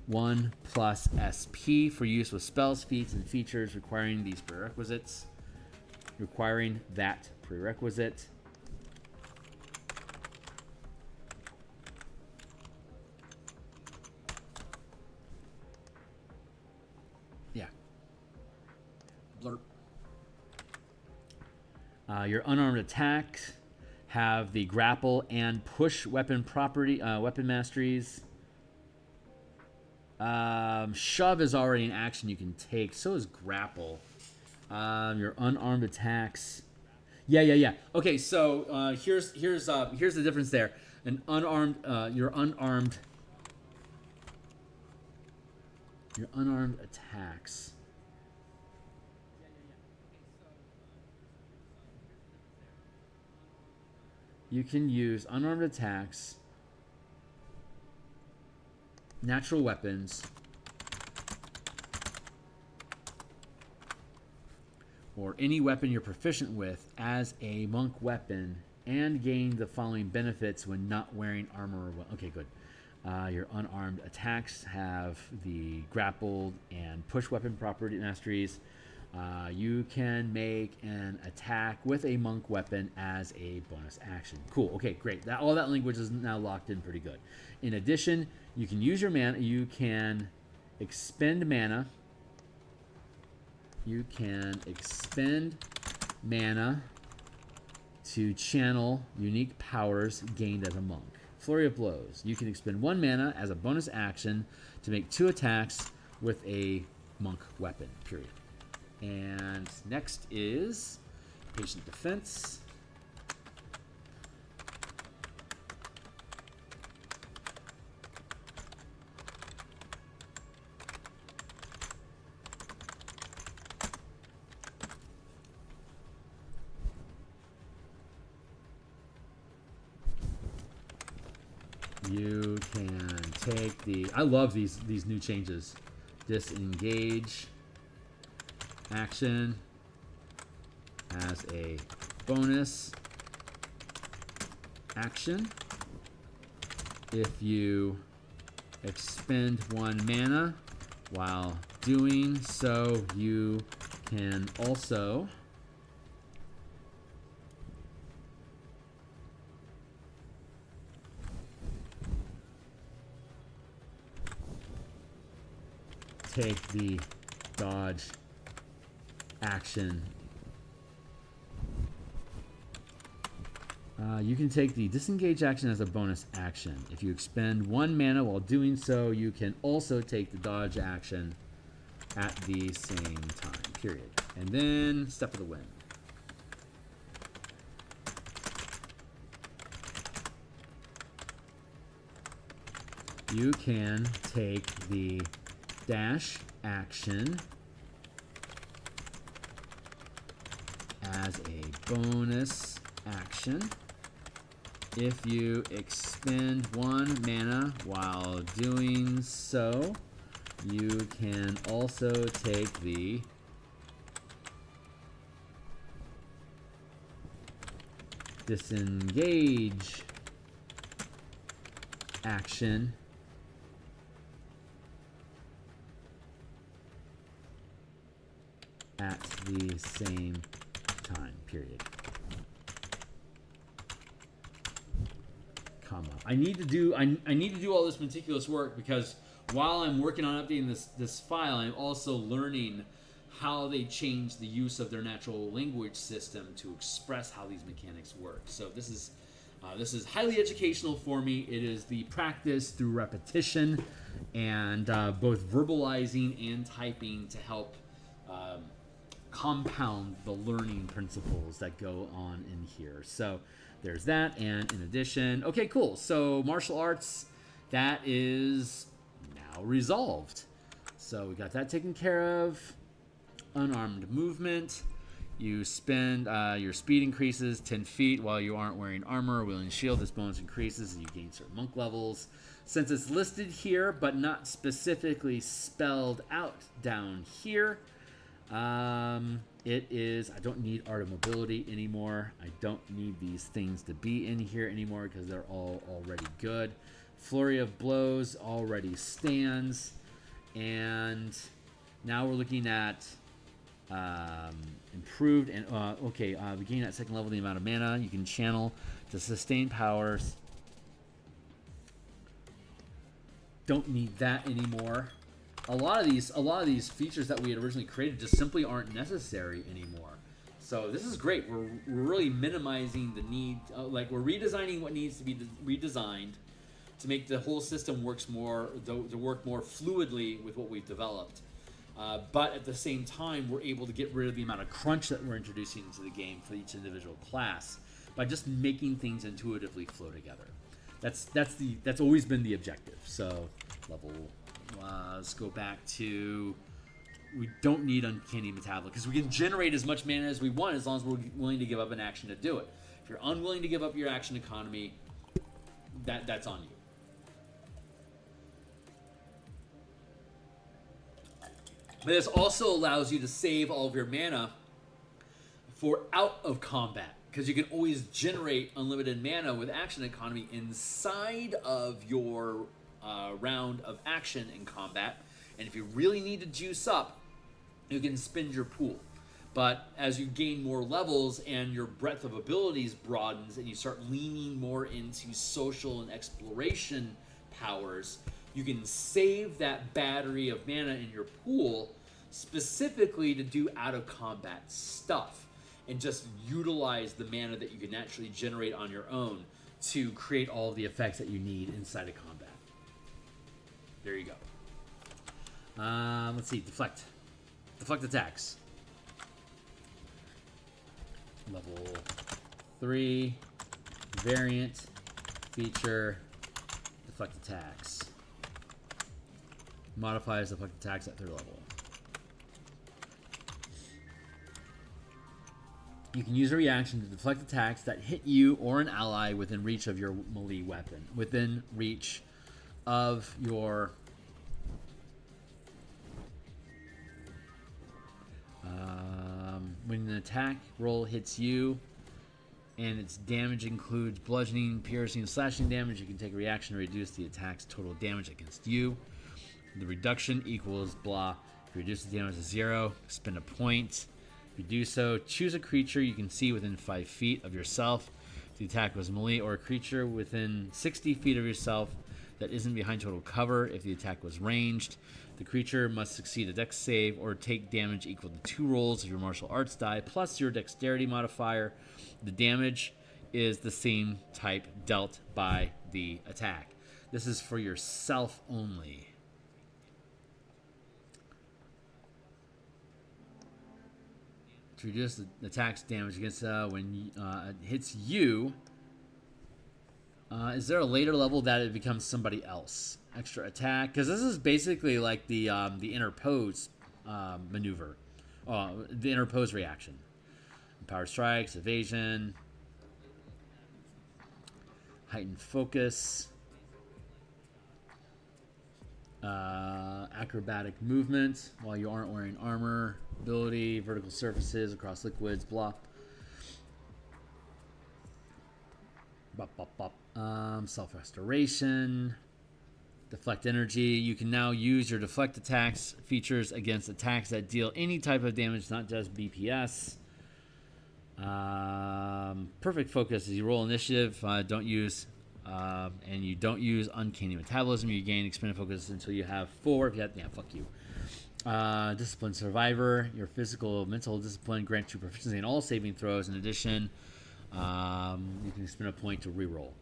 1 plus SP for use with spells, feats, and features requiring these prerequisites. Requiring that prerequisite. Yeah. Blurp. Your unarmed attacks have the grapple and push weapon property, weapon masteries. Shove is already an action you can take. So is grapple. Your unarmed attacks. Yeah. Okay, so here's the difference there. An unarmed, your unarmed attacks. You can use unarmed attacks, natural weapons, or any weapon you're proficient with as a monk weapon, and gain the following benefits when not wearing armor. Okay, good. Your unarmed attacks have the grappled and push weapon property masteries. You can make an attack with a monk weapon as a bonus action. Cool. Okay, great. All that language is now locked in pretty good. In addition, you can use your mana. You can expend mana. You can expend mana to channel unique powers gained as a monk. Flurry of Blows. You can expend 1 mana as a bonus action to make 2 attacks with a monk weapon, period. And next is Patient Defense. You can take the... I love these new changes. Disengage action as a bonus action. If you expend 1 mana while doing so, you can also take the dodge action. You can take the disengage action as a bonus action. If you expend 1 mana while doing so, you can also take the dodge action at the same time, period. And then Step of the Wind. you can take the dash action as a bonus action if you expend 1 mana. While doing so, you can also take the disengage action at the same time, period. Comma. I need to do all this meticulous work because while I'm working on updating this file, I'm also learning how they change the use of their natural language system to express how these mechanics work. So this is highly educational for me. It is the practice through repetition and both verbalizing and typing to help compound the learning principles that go on in here. So there's that. And in addition, okay, cool. So martial arts, that is now resolved. So we got that taken care of. Unarmed movement. You spend your speed increases 10 feet while you aren't wearing armor or wielding shield. This bonus increases as you gain certain monk levels. Since it's listed here but not specifically spelled out down here, it is, I don't need art of mobility anymore. I don't need these things to be in here anymore because they're all already good. Flurry of blows already stands. And now we're looking at improved and beginning at second level, the amount of mana you can channel to sustain powers. Don't need that anymore. A lot of these features that we had originally created just simply aren't necessary anymore. So this is great. We're really minimizing the need. We're redesigning what needs to be redesigned to make the whole system work more fluidly with what we've developed. But at the same time, we're able to get rid of the amount of crunch that we're introducing into the game for each individual class by just making things intuitively flow together. That's always been the objective. So level, let's go back to, we don't need Uncanny Metabolism because we can generate as much mana as we want as long as we're willing to give up an action to do it. If you're unwilling to give up your action economy, that's on you. But this also allows you to save all of your mana for out of combat, because you can always generate unlimited mana with action economy inside of your round of action in combat. And if you really need to juice up, you can spend your pool. But as you gain more levels and your breadth of abilities broadens and you start leaning more into social and exploration powers, you can save that battery of mana in your pool specifically to do out-of-combat stuff and just utilize the mana that you can naturally generate on your own to create all of the effects that you need inside of combat. There you go. Let's see. Deflect. Deflect attacks. Level 3. Variant. Feature. Deflect attacks. Modifies deflect attacks at 3rd level. You can use a reaction to deflect attacks that hit you or an ally within reach of your melee weapon. Within reach of your when an attack roll hits you and its damage includes bludgeoning, piercing, slashing damage, you can take a reaction to reduce the attack's total damage against you. The reduction equals blah. If you reduce the damage to 0, spend a point. If you do so, choose a creature you can see within 5 feet of yourself. If the attack was melee, or a creature within 60 feet of yourself that isn't behind total cover. If the attack was ranged, the creature must succeed a dex save or take damage equal to 2 rolls of your martial arts die plus your dexterity modifier. The damage is the same type dealt by the attack. This is for yourself only. To reduce the attack's damage against when it hits you, Is there a later level that it becomes somebody else? Extra attack? Because this is basically like the interpose maneuver. The interpose reaction. Power strikes, evasion, heightened focus, acrobatic movement while you aren't wearing armor, ability, vertical surfaces across liquids, blah. Self-restoration, deflect energy. You can now use your deflect attacks features against attacks that deal any type of damage, not just BPS. Perfect focus as you roll initiative. Don't use and you don't use uncanny metabolism. You gain expanded focus until you have 4. If you have, yeah, fuck you. Disciplined survivor. Your physical mental discipline grants you proficiency in all saving throws. In addition, you can spend a point to reroll.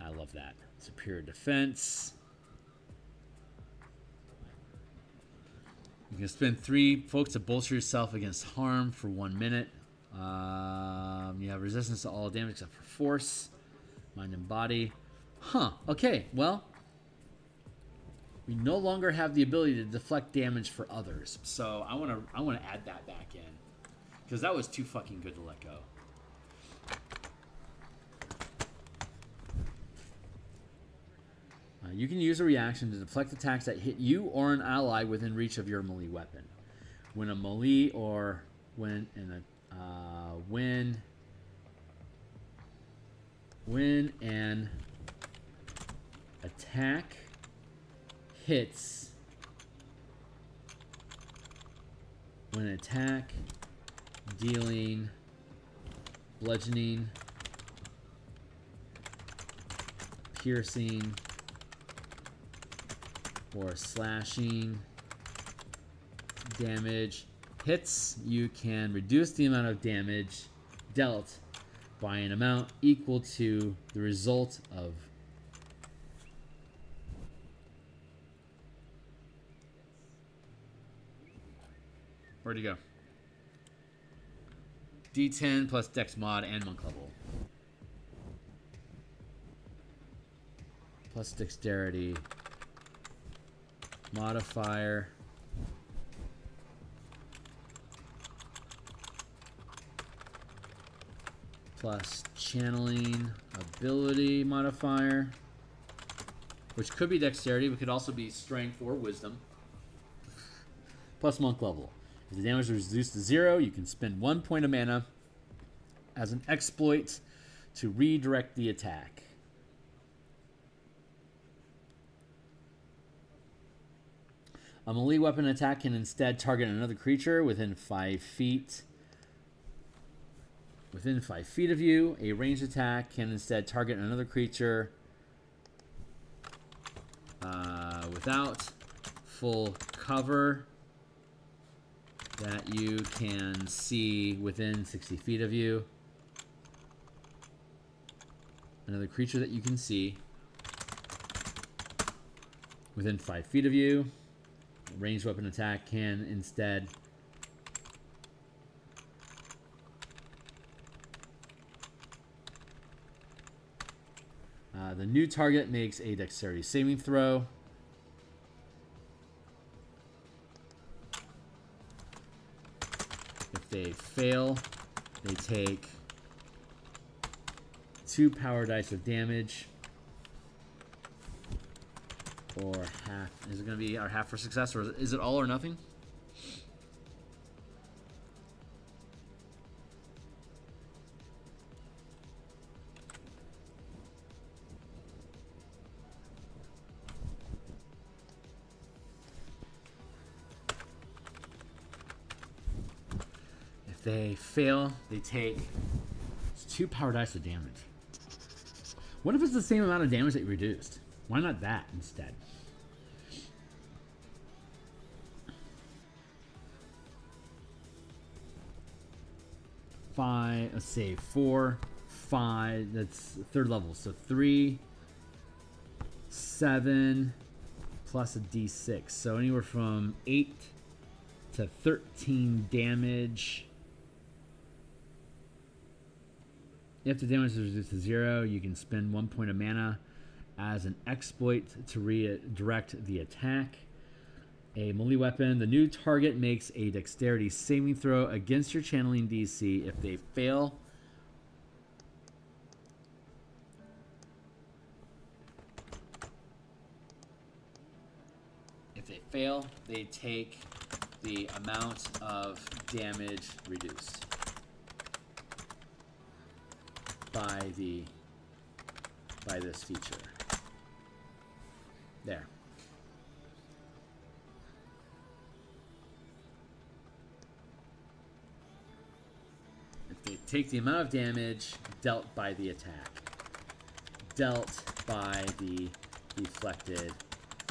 I love that. Superior defense. You can spend 3 folks to bolster yourself against harm for 1 minute. You have resistance to all damage except for force, mind, and body. Huh. Okay. Well, we no longer have the ability to deflect damage for others. So I want to add that back in because that was too fucking good to let go. You can use a reaction to deflect attacks that hit you or an ally within reach of your melee weapon. When a melee or when an attack hits, when an attack dealing bludgeoning, piercing, or slashing damage hits, you can reduce the amount of damage dealt by an amount equal to the result of where'd you go? D10 plus Dex mod and monk level. Plus dexterity. Modifier. Plus channeling ability modifier. Which could be dexterity, but could also be strength or wisdom. Plus monk level. If the damage is reduced to 0, you can spend 1 point of mana as an exploit to redirect the attack. A melee weapon attack can instead target another creature within 5 feet. Within 5 feet of you, a ranged attack can instead target another creature without full cover that you can see within 60 feet of you. Another creature that you can see within 5 feet of you. A ranged weapon attack can instead the new target makes a dexterity saving throw. If they fail, they take 2 power dice of damage. Or half. Is it going to be our half for success, or is it all or nothing? If they fail, they take 2 power dice of damage. What if it's the same amount of damage that you reduced? Why not that instead? Five, let's say 4, 5, that's 3rd level. So 3, 7, plus a d6. So anywhere from 8 to 13 damage. If the damage is reduced to 0, you can spend 1 point of mana as an exploit to redirect the attack. A melee weapon. The new target makes a dexterity saving throw against your channeling DC. If they fail, they take the amount of damage reduced by this feature. There. If they take the amount of damage dealt by the attack, dealt by the deflected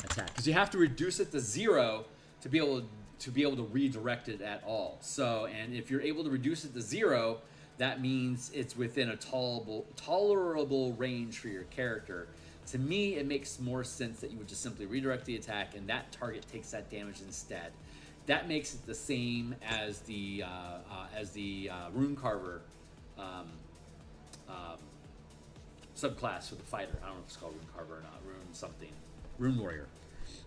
attack, because you have to reduce it to 0 to be able to redirect it at all. So, and if you're able to reduce it to 0, that means it's within a tolerable range for your character. To me, it makes more sense that you would just simply redirect the attack, and that target takes that damage instead. That makes it the same as the rune carver subclass for the fighter. I don't know if it's called rune carver or not. Rune something. Rune warrior.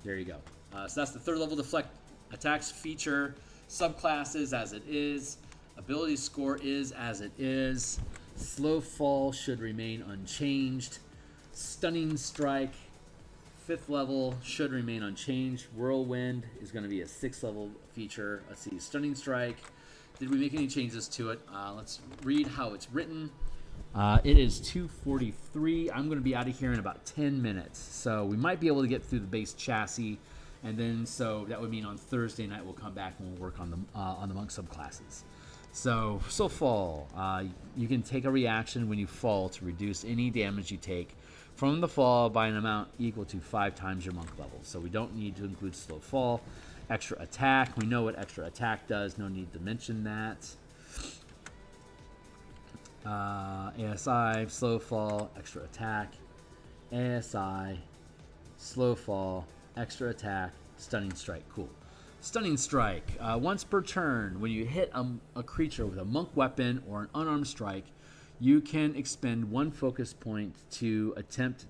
There you go. So that's the 3rd level deflect attacks feature. Subclasses as it is. Ability score is as it is. Slow fall should remain unchanged. Stunning strike, 5th level, should remain unchanged. Whirlwind is going to be a 6th level feature. Let's see, Stunning Strike. Did we make any changes to it? Let's read how it's written. It is 2:43. I'm going to be out of here in about 10 minutes. So we might be able to get through the base chassis. And then, so that would mean on Thursday night we'll come back and we'll work on the monk subclasses. So fall. You can take a reaction when you fall to reduce any damage you take from the fall by an amount equal to 5 times your monk level. So we don't need to include slow fall. Extra attack. We know what extra attack does. No need to mention that. ASI, slow fall, extra attack. ASI, slow fall, extra attack, stunning strike. Cool. Stunning strike. Once per turn, when you hit a creature with a monk weapon or an unarmed strike, you can expend 1 focus point to attempt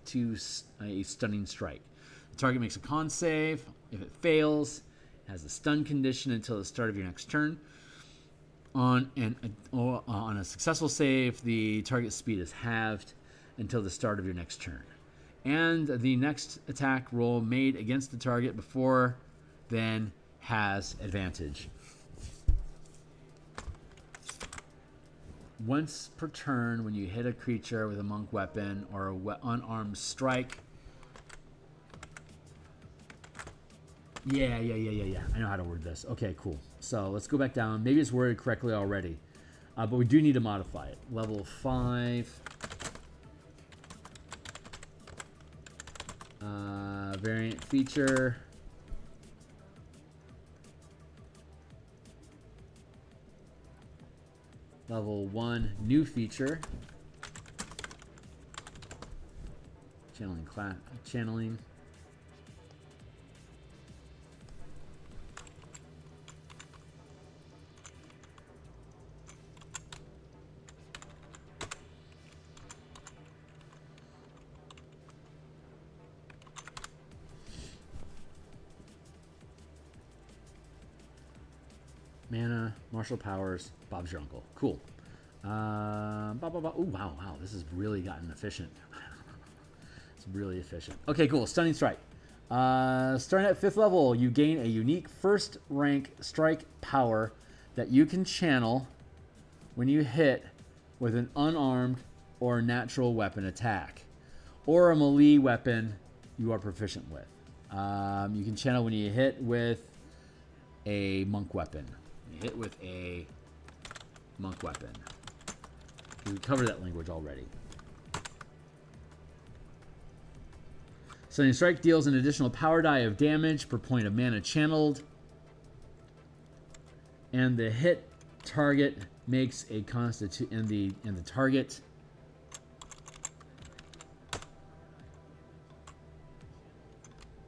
a stunning strike. The target makes a con save. If it fails, it has a stun condition until the start of your next turn. On a successful save, the target speed is halved until the start of your next turn. And the next attack roll made against the target before then has advantage. Once per turn, when you hit a creature with a monk weapon or an unarmed strike. Yeah. I know how to word this. Okay, cool. So let's go back down. Maybe it's worded correctly already, but we do need to modify it. Level 5. Variant feature. Level 1, new feature. Channeling. Mana, martial powers, Bob's your uncle. Cool. Ooh, wow. This has really gotten efficient. It's really efficient. Okay, cool. Stunning strike. Starting at 5th level, you gain a unique 1st rank strike power that you can channel when you hit with an unarmed or natural weapon attack, or a melee weapon you are proficient with. You can channel when you hit with a monk weapon. Hit with a monk weapon. We covered that language already. Stunning strike deals an additional power die of damage per point of mana channeled, and the hit target makes a the target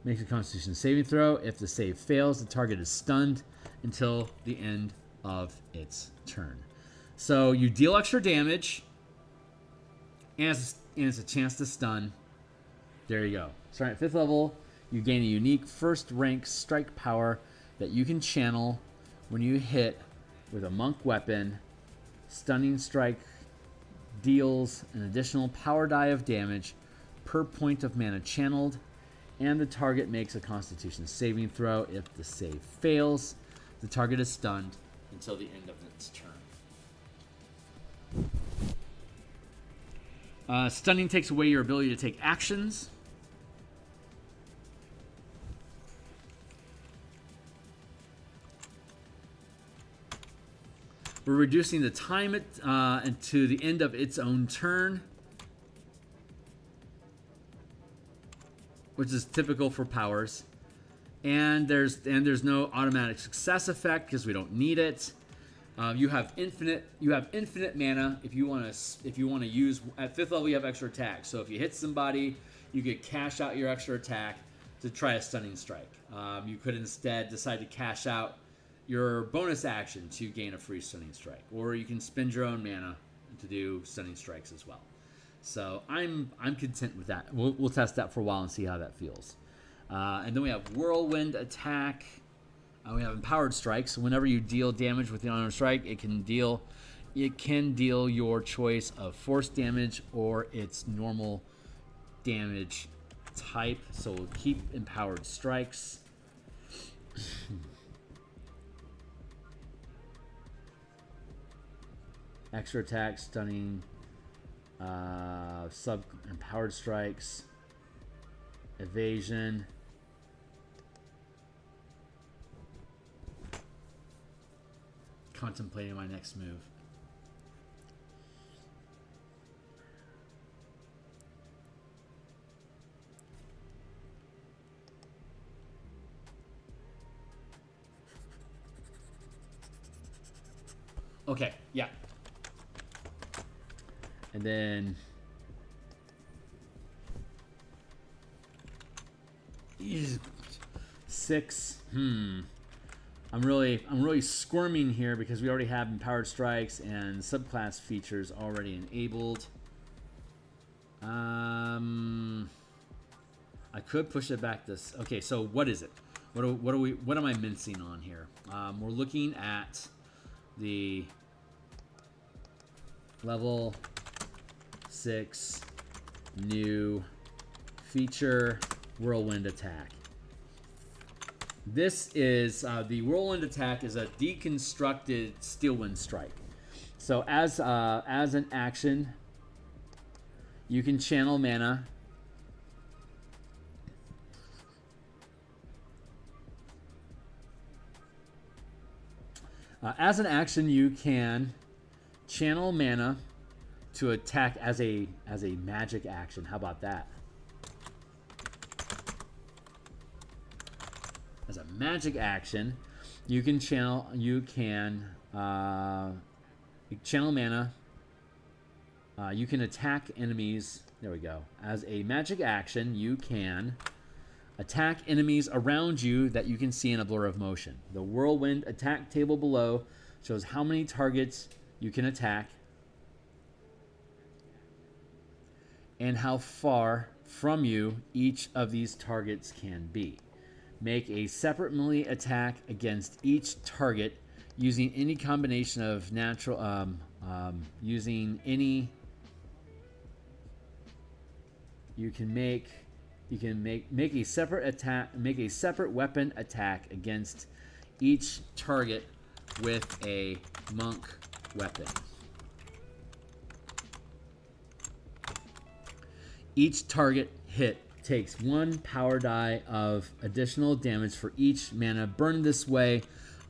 makes a Constitution saving throw. If the save fails, the target is stunned until the end of its turn. So you deal extra damage and it's a chance to stun. There you go. Starting at 5th level, you gain a unique first rank strike power that you can channel when you hit with a monk weapon. Stunning strike deals an additional power die of damage per point of mana channeled, and the target makes a Constitution saving throw. If the save fails, the target is stunned until the end of its turn. Stunning takes away your ability to take actions. We're reducing the time to the end of its own turn, which is typical for powers. And there's no automatic success effect because we don't need it. You have infinite mana if you want to use at 5th level. You have extra attack, so if you hit somebody, you could cash out your extra attack to try a stunning strike. You could instead decide to cash out your bonus action to gain a free stunning strike, or you can spend your own mana to do stunning strikes as well. So I'm content with that. We'll test that for a while and see how that feels. And then we have whirlwind attack. We have empowered strike. So whenever you deal damage with the unarmed strike, it can deal your choice of force damage or its normal damage type. So we'll keep empowered strikes. Extra attack, stunning, sub empowered strikes, evasion. Contemplating my next move. Okay, yeah. And then six. I'm really squirming here because we already have empowered strikes and subclass features already enabled. I could push it back this. Okay, so what is it? What am I mincing on here? We're looking at the level 6 new feature, whirlwind attack. This is the whirlwind attack is a deconstructed steelwind strike. So as an action, you can channel mana. As an action, you can channel mana to attack as a magic action. How about that? As a magic action, you can channel mana. You can attack enemies. There we go. As a magic action, you can attack enemies around you that you can see in a blur of motion. The whirlwind attack table below shows how many targets you can attack and how far from you each of these targets can be. Make a separate melee attack against each target using any combination of natural you can make a separate weapon attack against each target with a monk weapon. Each target hit takes 1 power die of additional damage for each mana burned this way,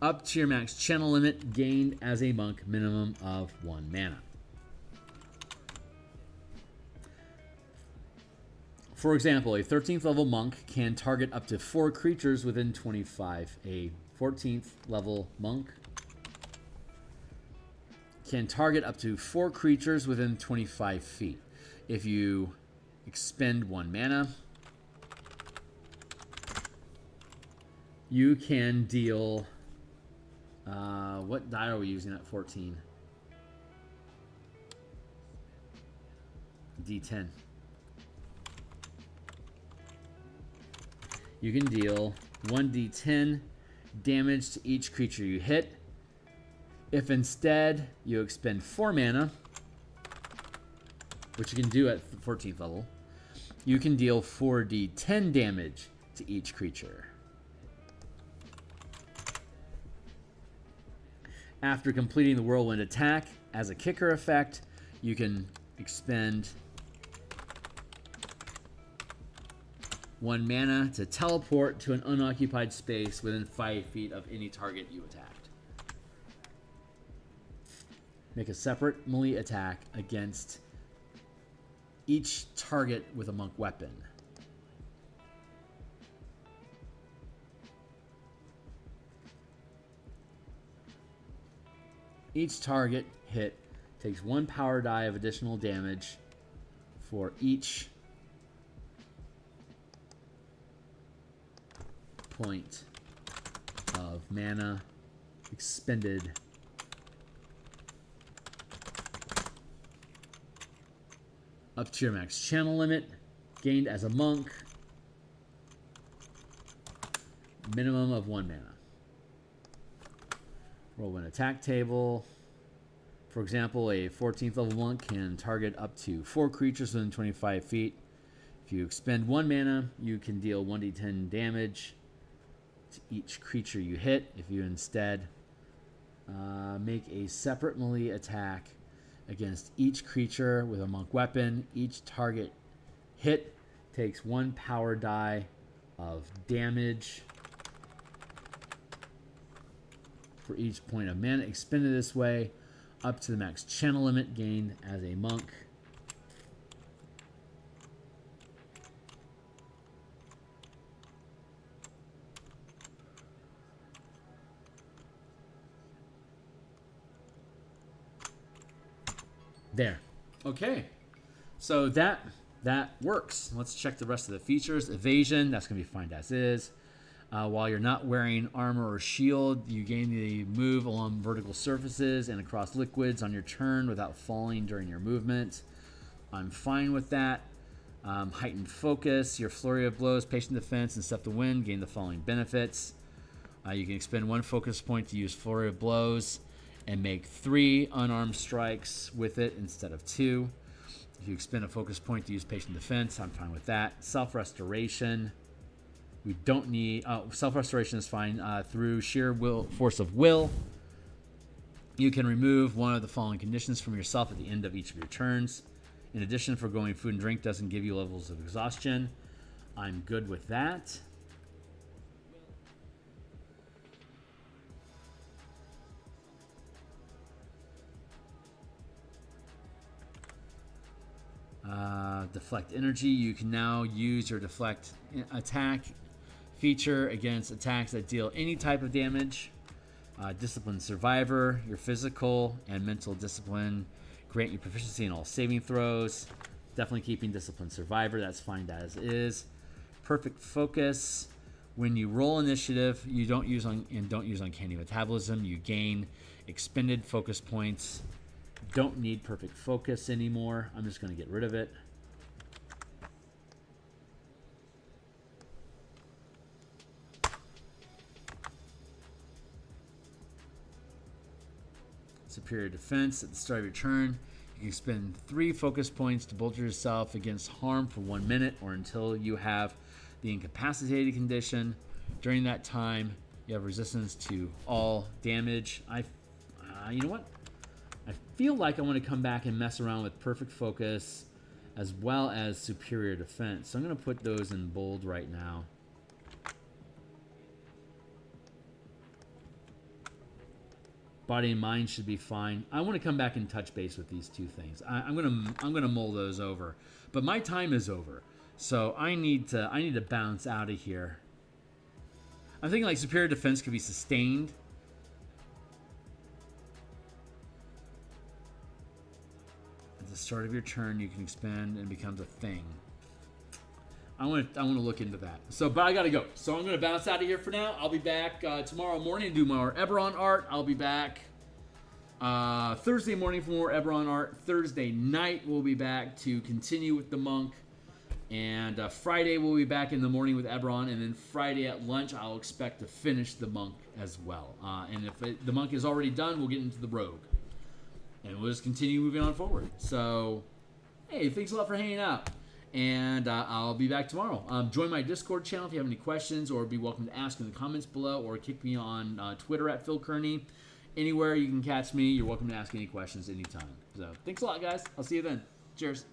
up to your max channel limit gained as a monk, minimum of 1 mana. For example, a 13th level monk can target up to 4 creatures within 25. A 14th level monk can target up to 4 creatures within 25 feet. If you expend 1 mana, you can deal... what die are we using at 14? D10. You can deal 1d10 damage to each creature you hit. If instead you expend 4 mana, which you can do at the 14th level, you can deal 4d10 damage to each creature. After completing the whirlwind attack, as a kicker effect, you can expend 1 mana to teleport to an unoccupied space within 5 feet of any target you attacked. Make a separate melee attack against each target with a monk weapon. Each target hit takes 1 power die of additional damage for each point of mana expended up to your max channel limit, gained as a monk, minimum of 1 mana. Roll an attack table. For example, a 14th level monk can target up to 4 creatures within 25 feet. If you expend 1 mana, you can deal 1d10 damage to each creature you hit. If you instead make a separate melee attack against each creature with a monk weapon, each target hit takes 1 power die of damage for each point of mana expended this way, up to the max channel limit gained as a monk. There. Okay. So that works. Let's check the rest of the features. Evasion, that's going to be fine as is. While you're not wearing armor or shield, you gain the move along vertical surfaces and across liquids on your turn without falling during your movement. I'm fine with that. Heightened focus, your flurry of blows, patient defense, and step the wind gain the following benefits. You can expend 1 focus point to use flurry of blows and make 3 unarmed strikes with it instead of 2. If you expend a focus point to use patient defense, I'm fine with that. Self-restoration. We don't need... self-restoration is fine. Through sheer force of will, you can remove one of the following conditions from yourself at the end of each of your turns. In addition, foregoing food and drink doesn't give you levels of exhaustion. I'm good with that. Deflect energy. You can now use your deflect attack feature against attacks that deal any type of damage. Discipline survivor. Your physical and mental discipline grant you proficiency in all saving throws. Definitely keeping discipline survivor. That's fine as is. Perfect focus. When you roll initiative, you don't use uncanny metabolism. You gain expended focus points. Don't need perfect focus anymore. I'm just going to get rid of it. Superior defense. At the start of your turn, you can spend 3 focus points to bolster yourself against harm for 1 minute or until you have the incapacitated condition. During that time, you have resistance to all damage. You know what? I feel like I want to come back and mess around with perfect focus as well as superior defense. So I'm going to put those in bold right now. Body and mind should be fine. I want to come back and touch base with these 2 things. I'm gonna mull those over, but my time is over, so I need to bounce out of here. I'm thinking like superior defense could be sustained. At the start of your turn, you can expand and it becomes a thing. I want to look into that. So, but I gotta go. So I'm gonna bounce out of here for now. I'll be back tomorrow morning to do more Eberron art. I'll be back Thursday morning for more Eberron art. Thursday night we'll be back to continue with the monk. And Friday we'll be back in the morning with Eberron. And then Friday at lunch I'll expect to finish the monk as well. And if the monk is already done, we'll get into the rogue. And we'll just continue moving on forward. So, hey, thanks a lot for hanging out. And I'll be back tomorrow. Join my Discord channel if you have any questions, or be welcome to ask in the comments below, or kick me on Twitter at Phil Kearney. Anywhere you can catch me, you're welcome to ask any questions anytime. So, thanks a lot, guys. I'll see you then. Cheers.